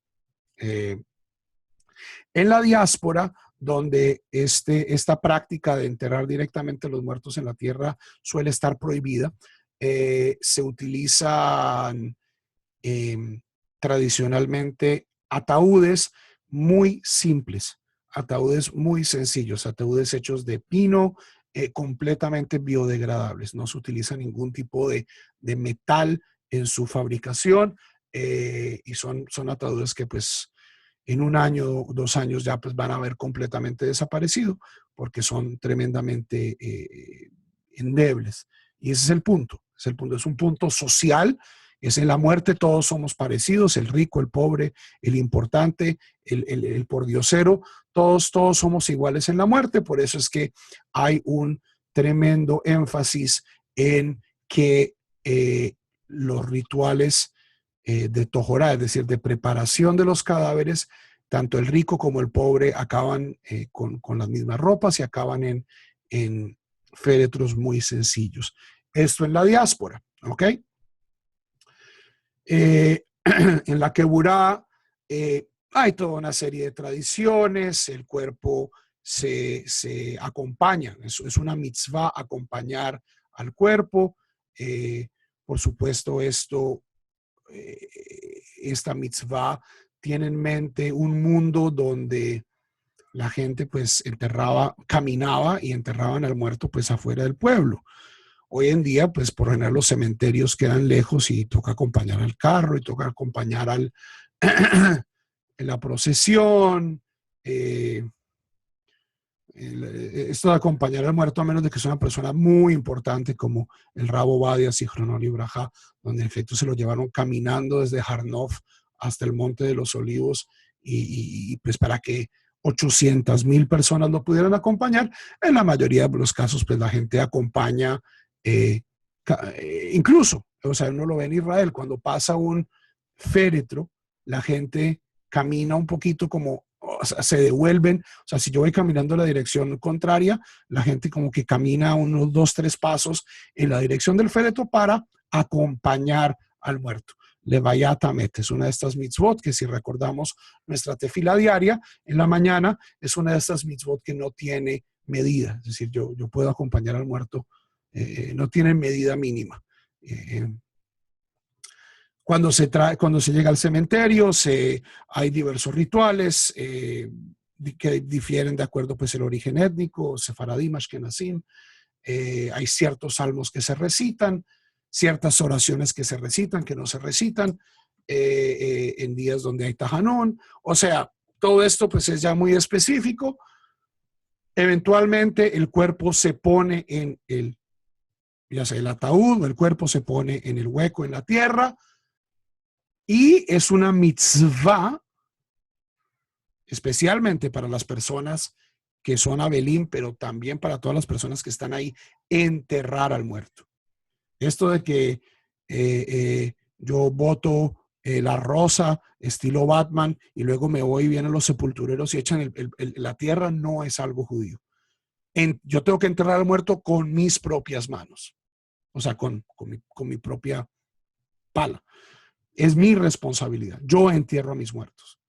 En la diáspora, donde esta práctica de enterrar directamente a los muertos en la tierra suele estar prohibida, se utilizan tradicionalmente ataúdes muy simples, ataúdes muy sencillos, ataúdes hechos de pino, completamente biodegradables. No se utiliza ningún tipo de metal en su fabricación y son ataúdes que pues en 1 año, 2 años ya pues van a haber completamente desaparecido porque son tremendamente endebles. Y ese es el punto. Es un punto social. Es en la muerte todos somos parecidos, el rico, el pobre, el importante, el pordiosero, todos somos iguales en la muerte. Por eso es que hay un tremendo énfasis en que los rituales de Tojorá, es decir, de preparación de los cadáveres, tanto el rico como el pobre acaban con las mismas ropas y acaban en féretros muy sencillos. Esto en la diáspora, ¿ok? En la Keburá hay toda una serie de tradiciones, el cuerpo se acompaña, es una mitzvah acompañar al cuerpo. Por supuesto, esta mitzvah tiene en mente un mundo donde la gente pues caminaba y enterraban al muerto pues afuera del pueblo. Hoy en día, pues por lo general los cementerios quedan lejos y toca acompañar al carro y toca acompañar en la procesión. Esto de acompañar al muerto, a menos de que sea una persona muy importante como el Rabo Badia, Zichrono Libraja, donde en efecto se lo llevaron caminando desde Harnof hasta el Monte de los Olivos pues para que 800,000 personas lo pudieran acompañar. En la mayoría de los casos, pues la gente acompaña, incluso, o sea, uno lo ve en Israel, cuando pasa un féretro, la gente camina un poquito como, o sea, se devuelven, o sea, si yo voy caminando en la dirección contraria, la gente como que camina unos 2, 3 pasos en la dirección del féretro para acompañar al muerto. Levayat Hamet es una de estas mitzvot que, si recordamos nuestra tefila diaria en la mañana, es una de estas mitzvot que no tiene medida, es decir, yo puedo acompañar al muerto, no tiene medida mínima. Cuando se llega al cementerio, hay diversos rituales que difieren de acuerdo pues el origen étnico, sefaradim, ashkenazim. Hay ciertos salmos que se recitan, ciertas oraciones que se recitan, que no se recitan, en días donde hay tajanón. O sea, todo esto pues es ya muy específico. Eventualmente el cuerpo se pone en ya sea el ataúd, o el cuerpo se pone en el hueco en la tierra, y es una mitzvah, especialmente para las personas que son Abelim, pero también para todas las personas que están ahí, enterrar al muerto. Esto de que yo boto la rosa estilo Batman y luego me voy y vienen los sepultureros y echan la tierra, no es algo judío. Yo tengo que enterrar al muerto con mis propias manos, o sea, con mi propia pala. Es mi responsabilidad. Yo entierro a mis muertos.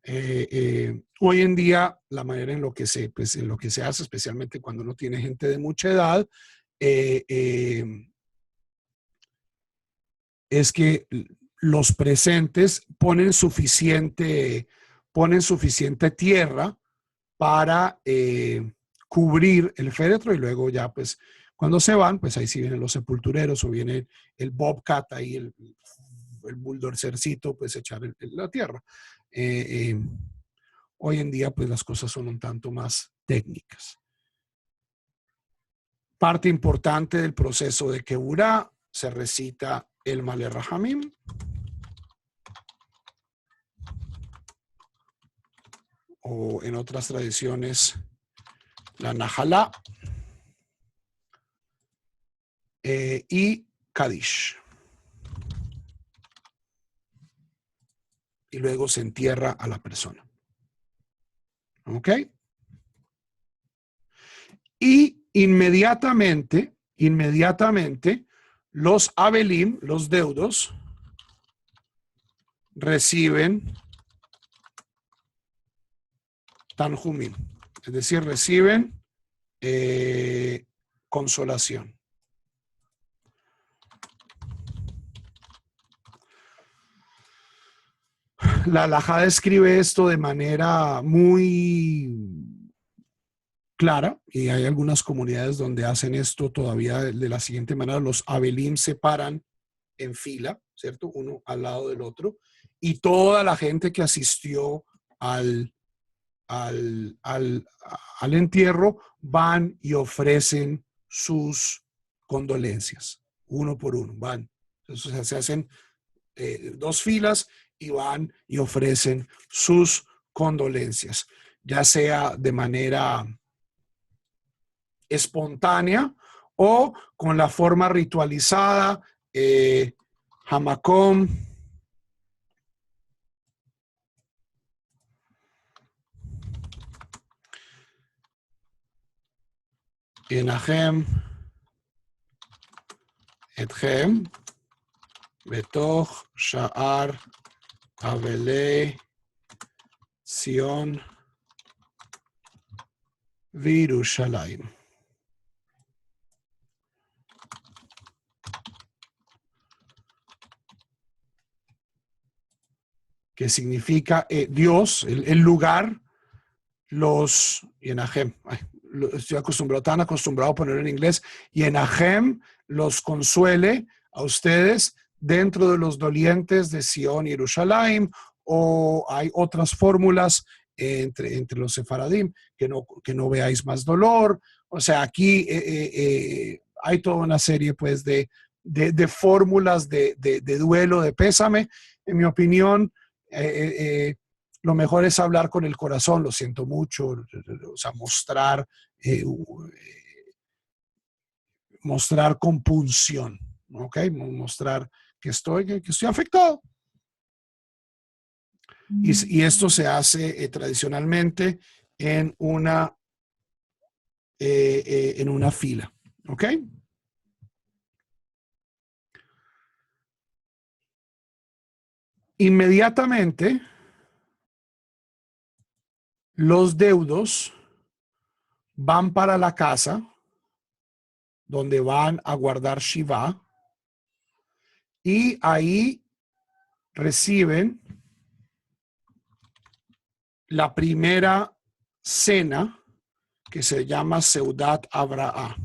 Hoy en día, la manera en lo que se hace, especialmente cuando uno tiene gente de mucha edad, es que los presentes ponen suficiente tierra para cubrir el féretro, y luego ya pues cuando se van, pues ahí sí vienen los sepultureros o viene el bobcat ahí, el bulldocercito, pues echar la tierra. Hoy en día pues las cosas son un tanto más técnicas. Parte importante del proceso de Keburá, se recita el Malé Rahamim, o en otras tradiciones la Nahalá, y Kadish. Y luego se entierra a la persona. ¿Ok? Y inmediatamente, los Abelim, los deudos, reciben Tanjumim, es decir, reciben consolación. La halajá describe esto de manera muy clara, y hay algunas comunidades donde hacen esto todavía de la siguiente manera: los Abelim se paran en fila, ¿cierto? Uno al lado del otro, y toda la gente que asistió al entierro van y ofrecen sus condolencias, uno por uno, van. Entonces se hacen 2 filas y van y ofrecen sus condolencias, ya sea de manera espontánea o con la forma ritualizada, Hamakom, Enahem, Etchem, Betoch, Sha'ar, Avele, Sion, Virushalayim. Que significa Dios, el lugar, los Yenahem. Estoy tan acostumbrado a ponerlo en inglés. Yenahem los consuele a ustedes dentro de los dolientes de Sion y Jerusalén, o hay otras fórmulas entre los sefaradim, que no veáis más dolor. O sea, aquí hay toda una serie pues de fórmulas de duelo, de pésame. En mi opinión, lo mejor es hablar con el corazón, lo siento mucho, o sea, mostrar compunción, ¿ok? Mostrar que estoy afectado. Y esto se hace tradicionalmente en una fila, ¿ok? Inmediatamente, los deudos van para la casa donde van a guardar Shiva y ahí reciben la primera cena que se llama Seudat Abraha,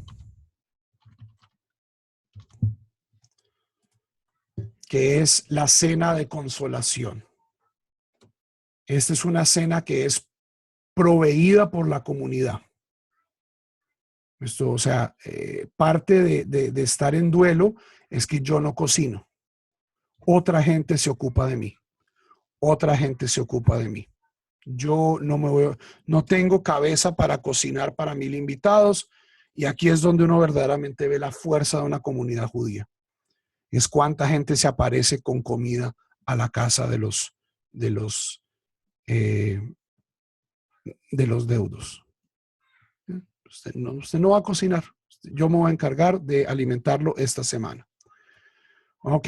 que es la cena de consolación. Esta es una cena que es proveída por la comunidad. Esto, o sea, parte de estar en duelo es que yo no cocino. Otra gente se ocupa de mí. Otra gente se ocupa de mí. Yo no tengo cabeza para cocinar para 1000 invitados, y aquí es donde uno verdaderamente ve la fuerza de una comunidad judía. Es cuánta gente se aparece con comida a la casa de los deudos. Usted no va a cocinar. Yo me voy a encargar de alimentarlo esta semana. ¿Ok?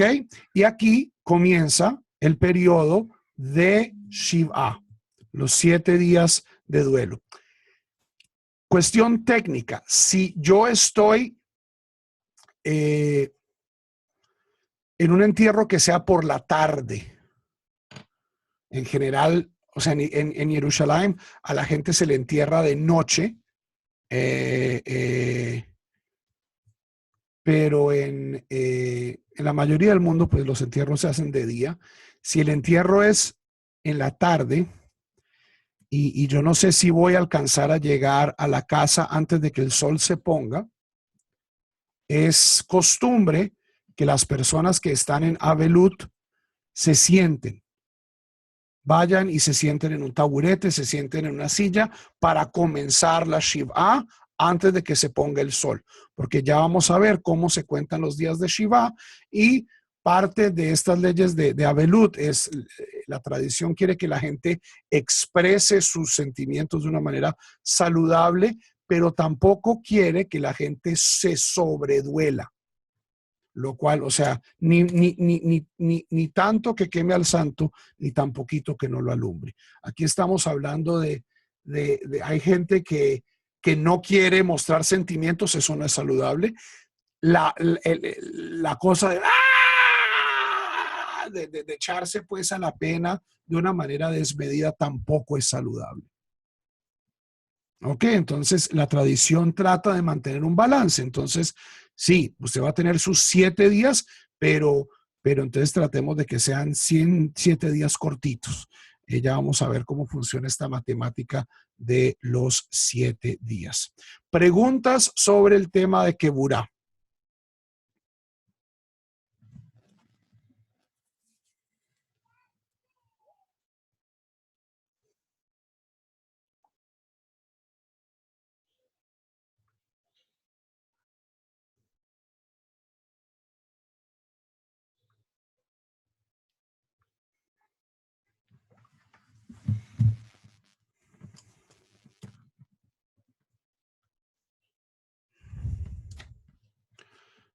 Y aquí comienza el periodo de Shiva, los 7 días de duelo. Cuestión técnica. Si yo estoy en un entierro que sea por la tarde, en general, o sea, en Jerusalén a la gente se le entierra de noche, pero en la mayoría del mundo, pues los entierros se hacen de día. Si el entierro es en la tarde, y yo no sé si voy a alcanzar a llegar a la casa antes de que el sol se ponga, es costumbre que las personas que están en Avelut se sienten, vayan y se sienten en un taburete, se sienten en una silla para comenzar la Shiva antes de que se ponga el sol, porque ya vamos a ver cómo se cuentan los días de Shiva, y parte de estas leyes de Avelut es la tradición quiere que la gente exprese sus sentimientos de una manera saludable, pero tampoco quiere que la gente se sobreduela. Lo cual, o sea, ni tanto que queme al santo, ni tan poquito que no lo alumbre. Aquí estamos hablando hay gente que no quiere mostrar sentimientos, eso no es saludable. La cosa de echarse pues a la pena de una manera desmedida tampoco es saludable. Ok, entonces la tradición trata de mantener un balance. Entonces, sí, usted va a tener sus 7 días, pero entonces tratemos de que sean 7 días cortitos. Ya vamos a ver cómo funciona esta matemática de los 7 días. Preguntas sobre el tema de Keburá.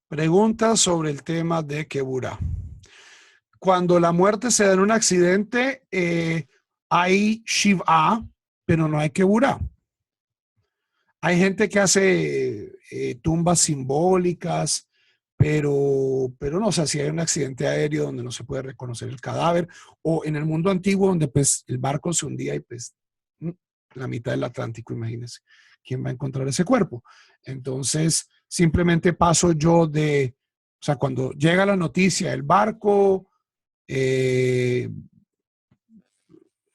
Preguntas sobre el tema de Keburá. Cuando la muerte se da en un accidente, hay Shiva, pero no hay Keburá. Hay gente que hace tumbas simbólicas, pero no, o sea, si hay un accidente aéreo donde no se puede reconocer el cadáver, o en el mundo antiguo donde pues el barco se hundía y pues la mitad del Atlántico, imagínense, ¿quién va a encontrar ese cuerpo? Entonces, simplemente paso yo o sea, cuando llega la noticia, el barco,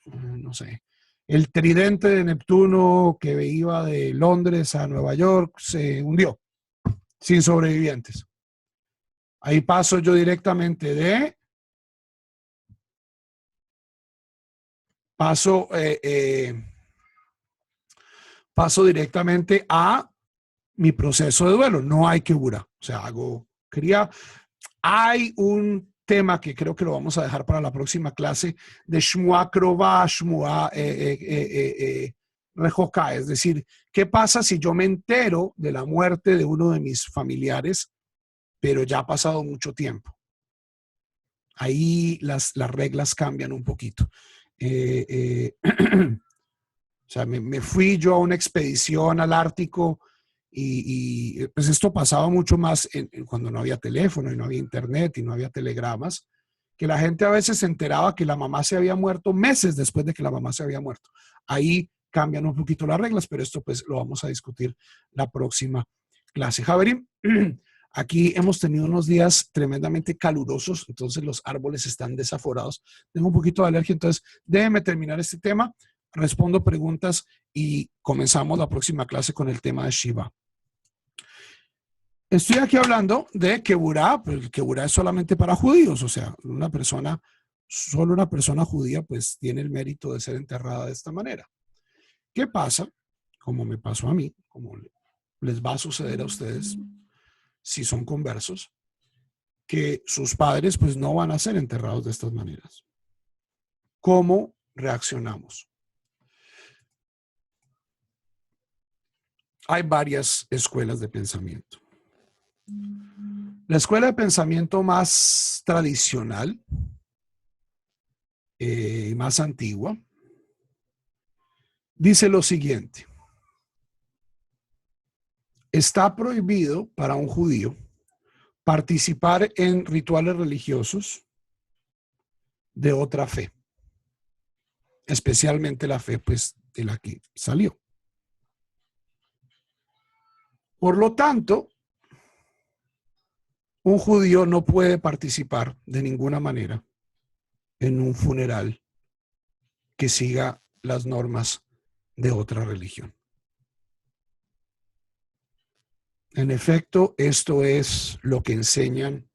no sé, el tridente de Neptuno que iba de Londres a Nueva York se hundió sin sobrevivientes. Ahí paso yo directamente de paso, paso directamente a mi proceso de duelo. No hay quebura. O sea, hago cría. Hay un tema que creo que lo vamos a dejar para la próxima clase de Shmuá Krová, Shmuá Rejoká. Es decir, ¿qué pasa si yo me entero de la muerte de uno de mis familiares, pero ya ha pasado mucho tiempo? Ahí las reglas cambian un poquito. O sea, me fui yo a una expedición al Ártico y pues esto pasaba mucho más cuando no había teléfono y no había internet y no había telegramas, que la gente a veces se enteraba que la mamá se había muerto meses después de que la mamá se había muerto. Ahí cambian un poquito las reglas, pero esto pues lo vamos a discutir la próxima clase. Javerín, aquí hemos tenido unos días tremendamente calurosos, entonces los árboles están desaforados. Tengo un poquito de alergia, entonces déjeme terminar este tema, respondo preguntas y comenzamos la próxima clase con el tema de Shiva. Estoy aquí hablando de Keburá, pero el Keburá es solamente para judíos, o sea, solo una persona judía pues tiene el mérito de ser enterrada de esta manera. ¿Qué pasa? Como me pasó a mí, como les va a suceder a ustedes si son conversos, que sus padres pues no van a ser enterrados de estas maneras. ¿Cómo reaccionamos? Hay varias escuelas de pensamiento. La escuela de pensamiento más tradicional y más antigua dice lo siguiente: está prohibido para un judío participar en rituales religiosos de otra fe, especialmente la fe pues de la que salió. Por lo tanto, un judío no puede participar de ninguna manera en un funeral que siga las normas de otra religión. En efecto, esto es lo que enseñan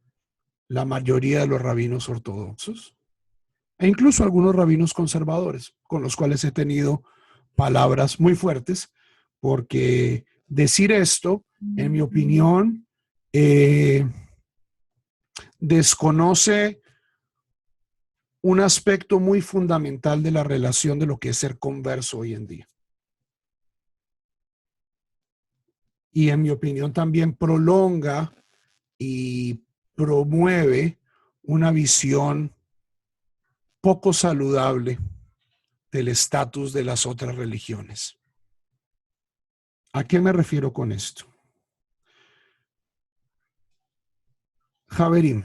la mayoría de los rabinos ortodoxos e incluso algunos rabinos conservadores, con los cuales he tenido palabras muy fuertes, porque decir esto, en mi opinión, desconoce un aspecto muy fundamental de la relación de lo que es ser converso hoy en día. Y en mi opinión también prolonga y promueve una visión poco saludable del estatus de las otras religiones. ¿A qué me refiero con esto? Javerín,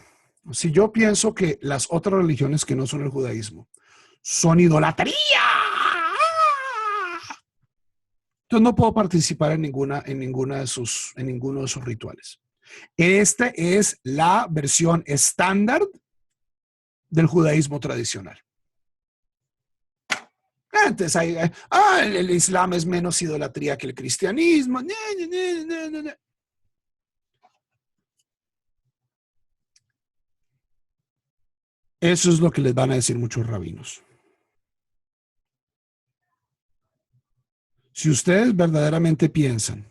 si yo pienso que las otras religiones que no son el judaísmo son idolatría, entonces no puedo participar en ninguno de sus rituales. Esta es la versión estándar del judaísmo tradicional. Entonces el Islam es menos idolatría que el cristianismo. Eso es lo que les van a decir muchos rabinos. Si ustedes verdaderamente piensan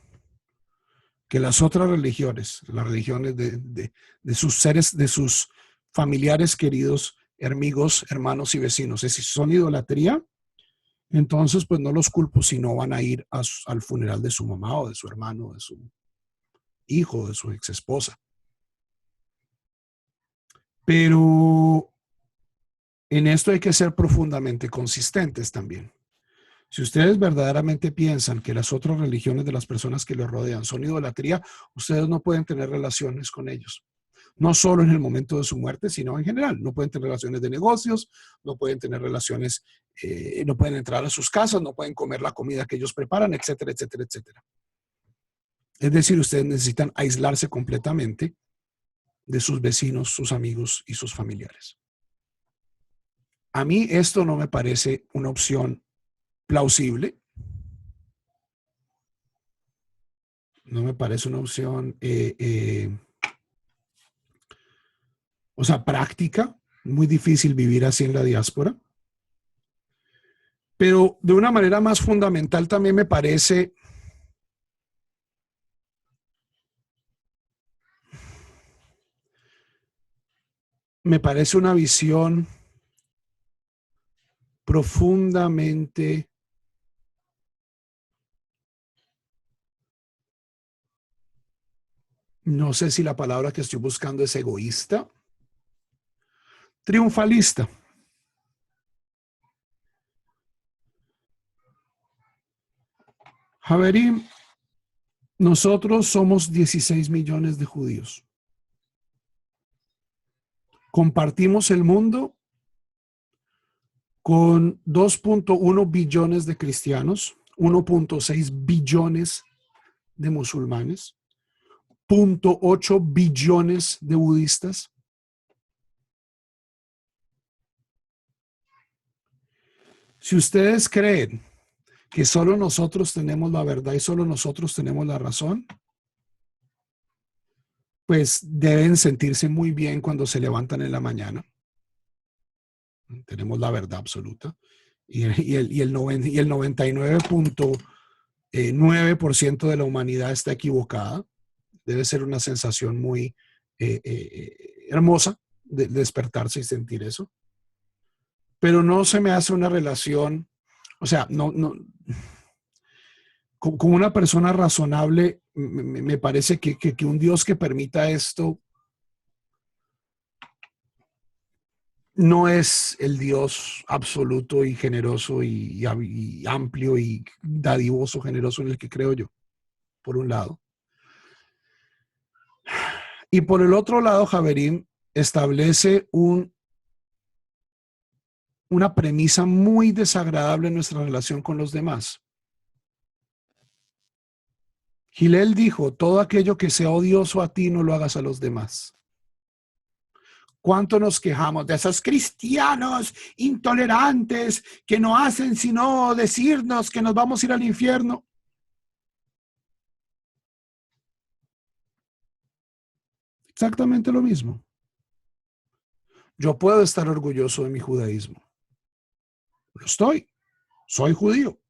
que las otras religiones, las religiones de sus seres, de sus familiares queridos, amigos, hermanos y vecinos, si son idolatría, entonces pues no los culpo si no van a ir al funeral de su mamá o de su hermano, de su hijo, de su ex esposa. Pero en esto hay que ser profundamente consistentes también. Si ustedes verdaderamente piensan que las otras religiones de las personas que los rodean son idolatría, ustedes no pueden tener relaciones con ellos. No solo en el momento de su muerte, sino en general. No pueden tener relaciones de negocios, no pueden tener relaciones, no pueden entrar a sus casas, no pueden comer la comida que ellos preparan, etcétera, etcétera, etcétera. Es decir, ustedes necesitan aislarse completamente de sus vecinos, sus amigos y sus familiares. A mí esto no me parece una opción plausible. No me parece una opción, o sea, práctica. Muy difícil vivir así en la diáspora. Pero de una manera más fundamental también me parece una visión profundamente, no sé si la palabra que estoy buscando es egoísta, triunfalista. Javerín, nosotros somos 16 millones de judíos. Compartimos el mundo con 2.1 billones de cristianos, 1.6 billones de musulmanes, 0.8 billones de budistas. Si ustedes creen que solo nosotros tenemos la verdad y solo nosotros tenemos la razón, pues deben sentirse muy bien cuando se levantan en la mañana. Tenemos la verdad absoluta. Y el 99.9% de la humanidad está equivocada. Debe ser una sensación muy hermosa de despertarse y sentir eso. Pero no se me hace una relación, o sea, no, como una persona razonable, me parece que un Dios que permita esto no es el Dios absoluto y generoso y amplio y dadivoso, generoso en el que creo yo, por un lado. Y por el otro lado, Javerín establece una premisa muy desagradable en nuestra relación con los demás. Hillel dijo, todo aquello que sea odioso a ti, no lo hagas a los demás. ¿Cuánto nos quejamos de esos cristianos intolerantes que no hacen sino decirnos que nos vamos a ir al infierno? Exactamente lo mismo. Yo puedo estar orgulloso de mi judaísmo. Lo estoy. Soy judío.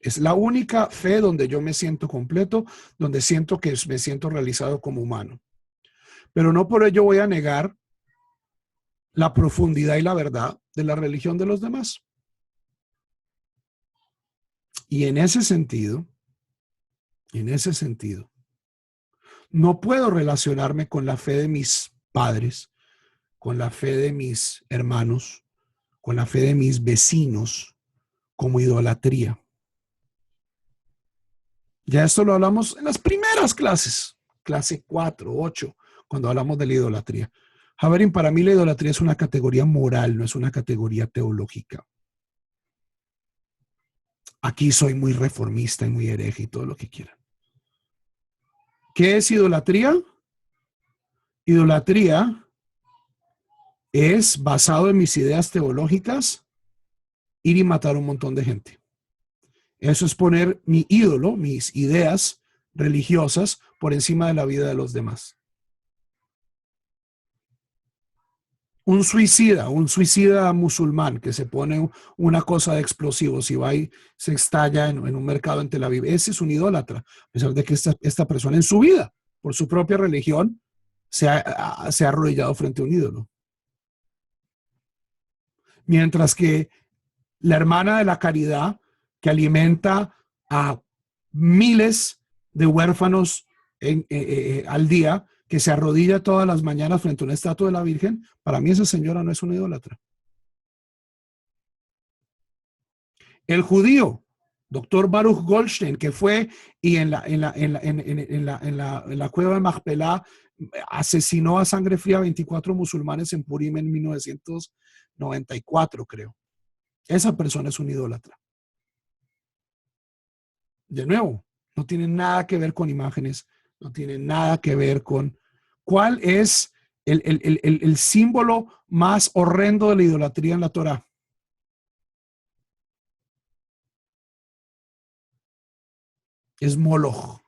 Es la única fe donde yo me siento completo, donde siento que me siento realizado como humano. Pero no por ello voy a negar la profundidad y la verdad de la religión de los demás. Y en ese sentido, no puedo relacionarme con la fe de mis padres, con la fe de mis hermanos, con la fe de mis vecinos como idolatría. Ya esto lo hablamos en las primeras clases, clase 4, 8, cuando hablamos de la idolatría. Javerín, para mí la idolatría es una categoría moral, no es una categoría teológica. Aquí soy muy reformista y muy hereje y todo lo que quieran. ¿Qué es idolatría? Idolatría es, basado en mis ideas teológicas, ir y matar a un montón de gente. Eso es poner mi ídolo, mis ideas religiosas, por encima de la vida de los demás. Un suicida musulmán que se pone una cosa de explosivos y va y se estalla en un mercado en Tel Aviv, ese es un idólatra, a pesar de que esta persona en su vida, por su propia religión, se ha arrodillado frente a un ídolo. Mientras que la hermana de la caridad, que alimenta a miles de huérfanos al día, que se arrodilla todas las mañanas frente a una estatua de la Virgen, para mí esa señora no es una idólatra. El judío, doctor Baruch Goldstein, que fue y en la cueva de Machpelah asesinó a sangre fría a 24 musulmanes en Purim en 1994, creo. Esa persona es un idólatra. De nuevo, no tiene nada que ver con imágenes, no tiene nada que ver con cuál es el símbolo más horrendo de la idolatría en la Torá. Es Moloch.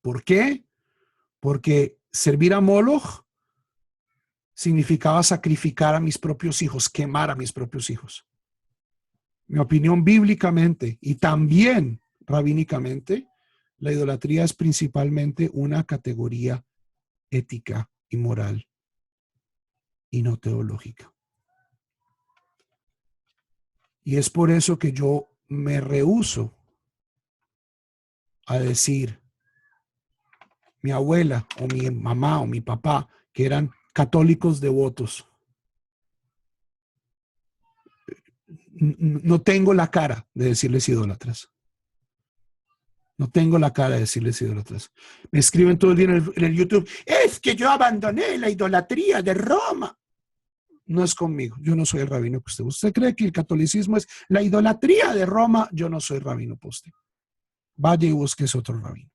¿Por qué? Porque servir a Moloch significaba sacrificar a mis propios hijos, quemar a mis propios hijos. Mi opinión bíblicamente y también rabínicamente, la idolatría es principalmente una categoría ética y moral y no teológica. Y es por eso que yo me rehúso a decir mi abuela o mi mamá o mi papá, que eran católicos devotos. No tengo la cara de decirles idólatras. No tengo la cara de decirles idólatras. Me escriben todo el día en el YouTube, es que yo abandoné la idolatría de Roma. No es conmigo, yo no soy el rabino que usted. Usted cree que el catolicismo es la idolatría de Roma, yo no soy rabino para usted. Vaya y busque otro rabino.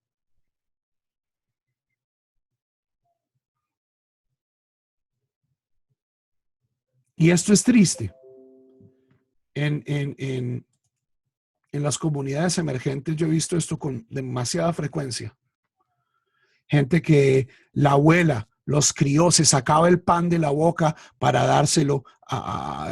Y esto es triste. En las comunidades emergentes yo he visto esto con demasiada frecuencia. Gente que la abuela los crió, se sacaba el pan de la boca para dárselo,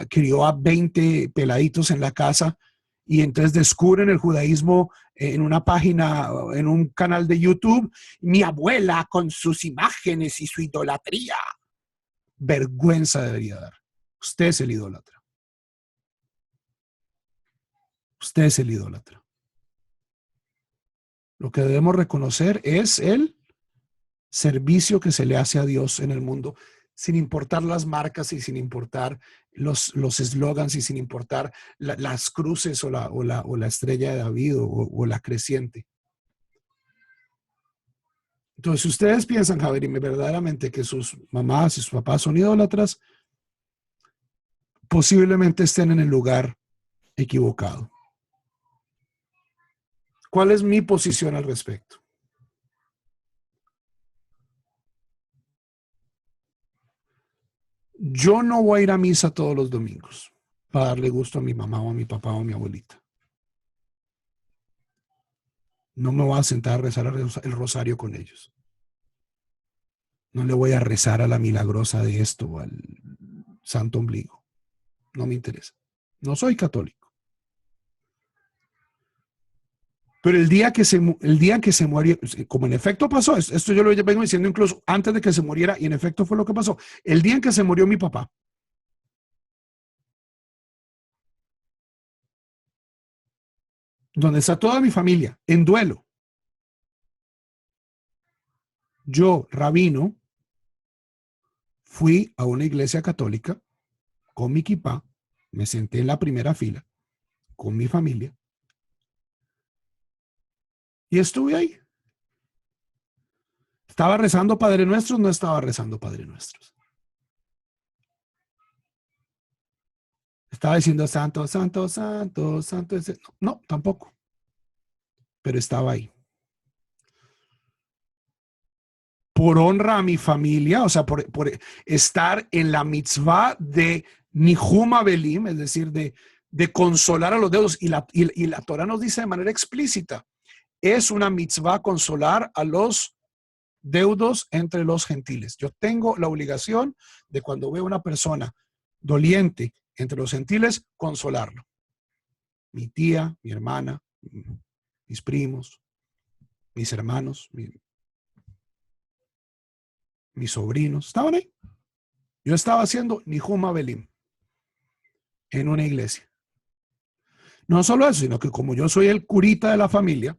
crió a 20 peladitos en la casa y entonces descubren el judaísmo en una página, en un canal de YouTube, mi abuela con sus imágenes y su idolatría. Vergüenza debería dar. Usted es el idólatra. Usted es el idólatra. Lo que debemos reconocer es el servicio que se le hace a Dios en el mundo, sin importar las marcas y sin importar los eslogans y sin importar las cruces o la estrella de David o la creciente. Entonces, si ustedes piensan, Javier, verdaderamente que sus mamás y sus papás son idólatras, posiblemente estén en el lugar equivocado. ¿Cuál es mi posición al respecto? Yo no voy a ir a misa todos los domingos para darle gusto a mi mamá o a mi papá o a mi abuelita. No me voy a sentar a rezar el rosario con ellos. No le voy a rezar a la milagrosa de esto o al santo ombligo. No me interesa. No soy católico. Pero el día que se murió, como en efecto pasó, esto yo lo vengo diciendo incluso antes de que se muriera, y en efecto fue lo que pasó. El día en que se murió mi papá, donde está toda mi familia en duelo, yo, rabino, fui a una iglesia católica con mi kipá, me senté en la primera fila con mi familia y estuve ahí. ¿Estaba rezando Padre Nuestro? No estaba rezando Padre Nuestros. Estaba diciendo santo, santo, santo, santo. No, tampoco. Pero estaba ahí. Por honra a mi familia, o sea, por estar en la mitzvah de Nihum Abelim, es decir, de consolar a los deudos. Y la Torah nos dice de manera explícita, es una mitzvah consolar a los deudos entre los gentiles. Yo tengo la obligación de cuando veo una persona doliente entre los gentiles, consolarlo. Mi tía, mi hermana, mis primos, mis hermanos, mis sobrinos, estaban ahí. Yo estaba haciendo Nihum Abelim en una iglesia. No solo eso, sino que como yo soy el curita de la familia,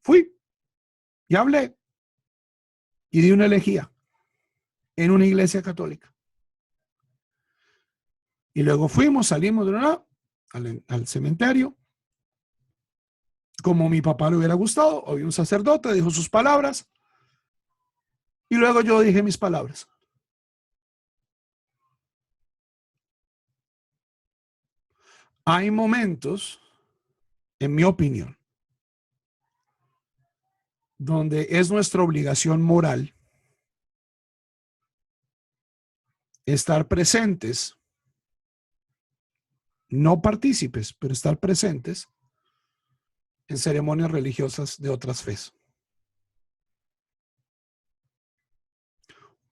fui y hablé y di una elegía en una iglesia católica. Y luego salimos de al cementerio. Como mi papá le hubiera gustado, había un sacerdote, dijo sus palabras. Y luego yo dije mis palabras. Hay momentos, en mi opinión, donde es nuestra obligación moral estar presentes, no partícipes, pero estar presentes en ceremonias religiosas de otras fes.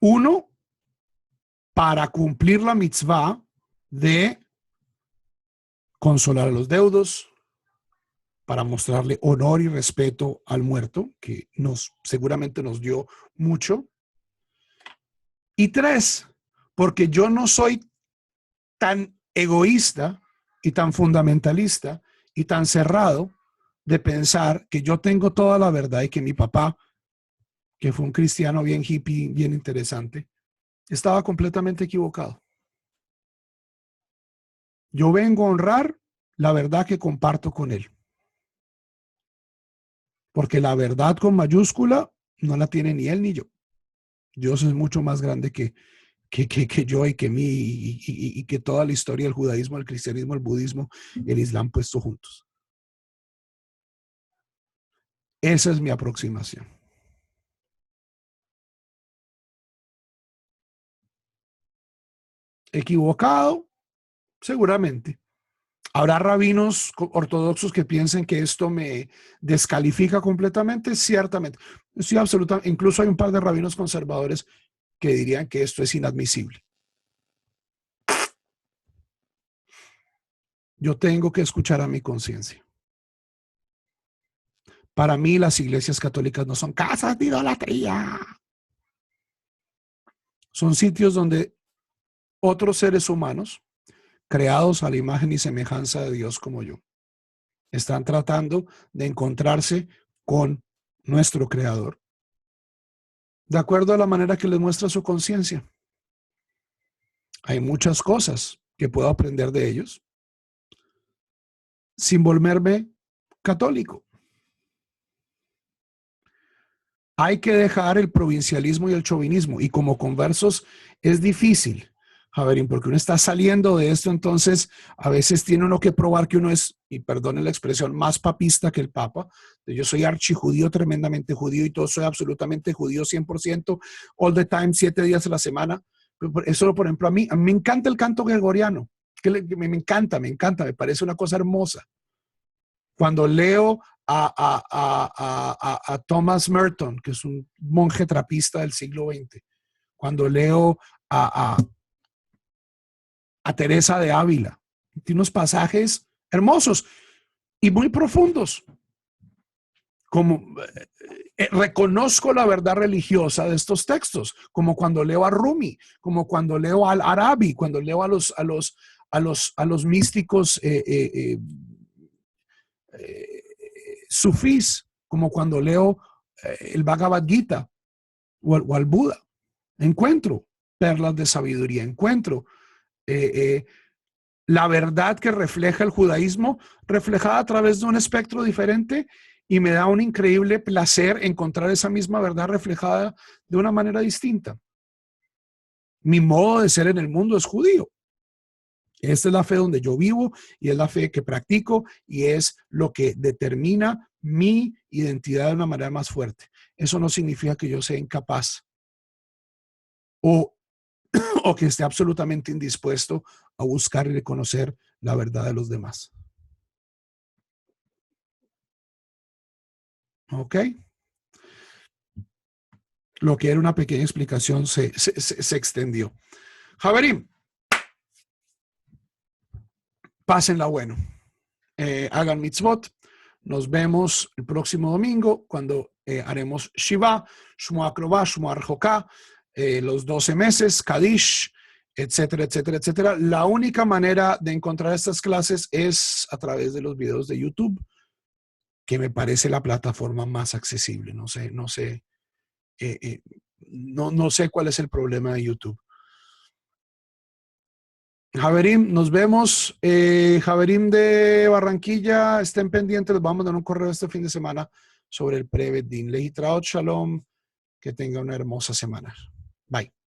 Uno, para cumplir la mitzvah de consolar a los deudos, para mostrarle honor y respeto al muerto, que seguramente nos dio mucho. Y 3, porque yo no soy tan egoísta y tan fundamentalista y tan cerrado de pensar que yo tengo toda la verdad y que mi papá, que fue un cristiano bien hippie, bien interesante, estaba completamente equivocado. Yo vengo a honrar la verdad que comparto con él. Porque la verdad con mayúscula no la tiene ni él ni yo. Dios es mucho más grande que yo y que mí y que toda la historia del judaísmo, el cristianismo, el budismo, el islam puestos juntos. Esa es mi aproximación. ¿Equivocado? Seguramente. ¿Habrá rabinos ortodoxos que piensen que esto me descalifica completamente? Ciertamente. Sí, absolutamente. Incluso hay un par de rabinos conservadores que dirían que esto es inadmisible. Yo tengo que escuchar a mi conciencia. Para mí, las iglesias católicas no son casas de idolatría. Son sitios donde otros seres humanos, creados a la imagen y semejanza de Dios como yo, están tratando de encontrarse con nuestro Creador, de acuerdo a la manera que les muestra su conciencia. Hay muchas cosas que puedo aprender de ellos sin volverme católico. Hay que dejar el provincialismo y el chauvinismo, y como conversos es difícil, Javerín, porque uno está saliendo de esto, entonces a veces tiene uno que probar que uno es, y perdone la expresión, más papista que el Papa. Yo soy archijudío, tremendamente judío, y todo soy absolutamente judío 100%, all the time, 7 días a la semana. Eso, por ejemplo, a mí me encanta el canto gregoriano, que me encanta, me parece una cosa hermosa. Cuando leo a Thomas Merton, que es un monje trapista del siglo XX, cuando leo a Teresa de Ávila, tiene unos pasajes hermosos y muy profundos. Como reconozco la verdad religiosa de estos textos, como cuando leo a Rumi, como cuando leo al Arabi, cuando leo a los místicos sufís, como cuando leo el Bhagavad Gita o al Buda. Encuentro perlas de sabiduría, encuentro la verdad que refleja el judaísmo reflejada a través de un espectro diferente, y me da un increíble placer encontrar esa misma verdad reflejada de una manera distinta. Mi modo de ser en el mundo es judío. Esta es la fe donde yo vivo y es la fe que practico y es lo que determina mi identidad de una manera más fuerte. Eso no significa que yo sea incapaz o que esté absolutamente indispuesto a buscar y reconocer la verdad de los demás. ¿Ok? Lo que era una pequeña explicación se extendió. Javerín, pásenla bueno. Hagan mitzvot. Nos vemos el próximo domingo cuando haremos Shiva, Shmuah Krová, Shmuah Rejoká, los 12 meses, Kadish, etcétera, etcétera, etcétera. La única manera de encontrar estas clases es a través de los videos de YouTube, que me parece la plataforma más accesible. No sé cuál es el problema de YouTube. Javerín, nos vemos. Javerín de Barranquilla, estén pendientes, les vamos a dar un correo este fin de semana sobre el Prevet Din. Lehitraot Shalom, que tenga una hermosa semana. Bye.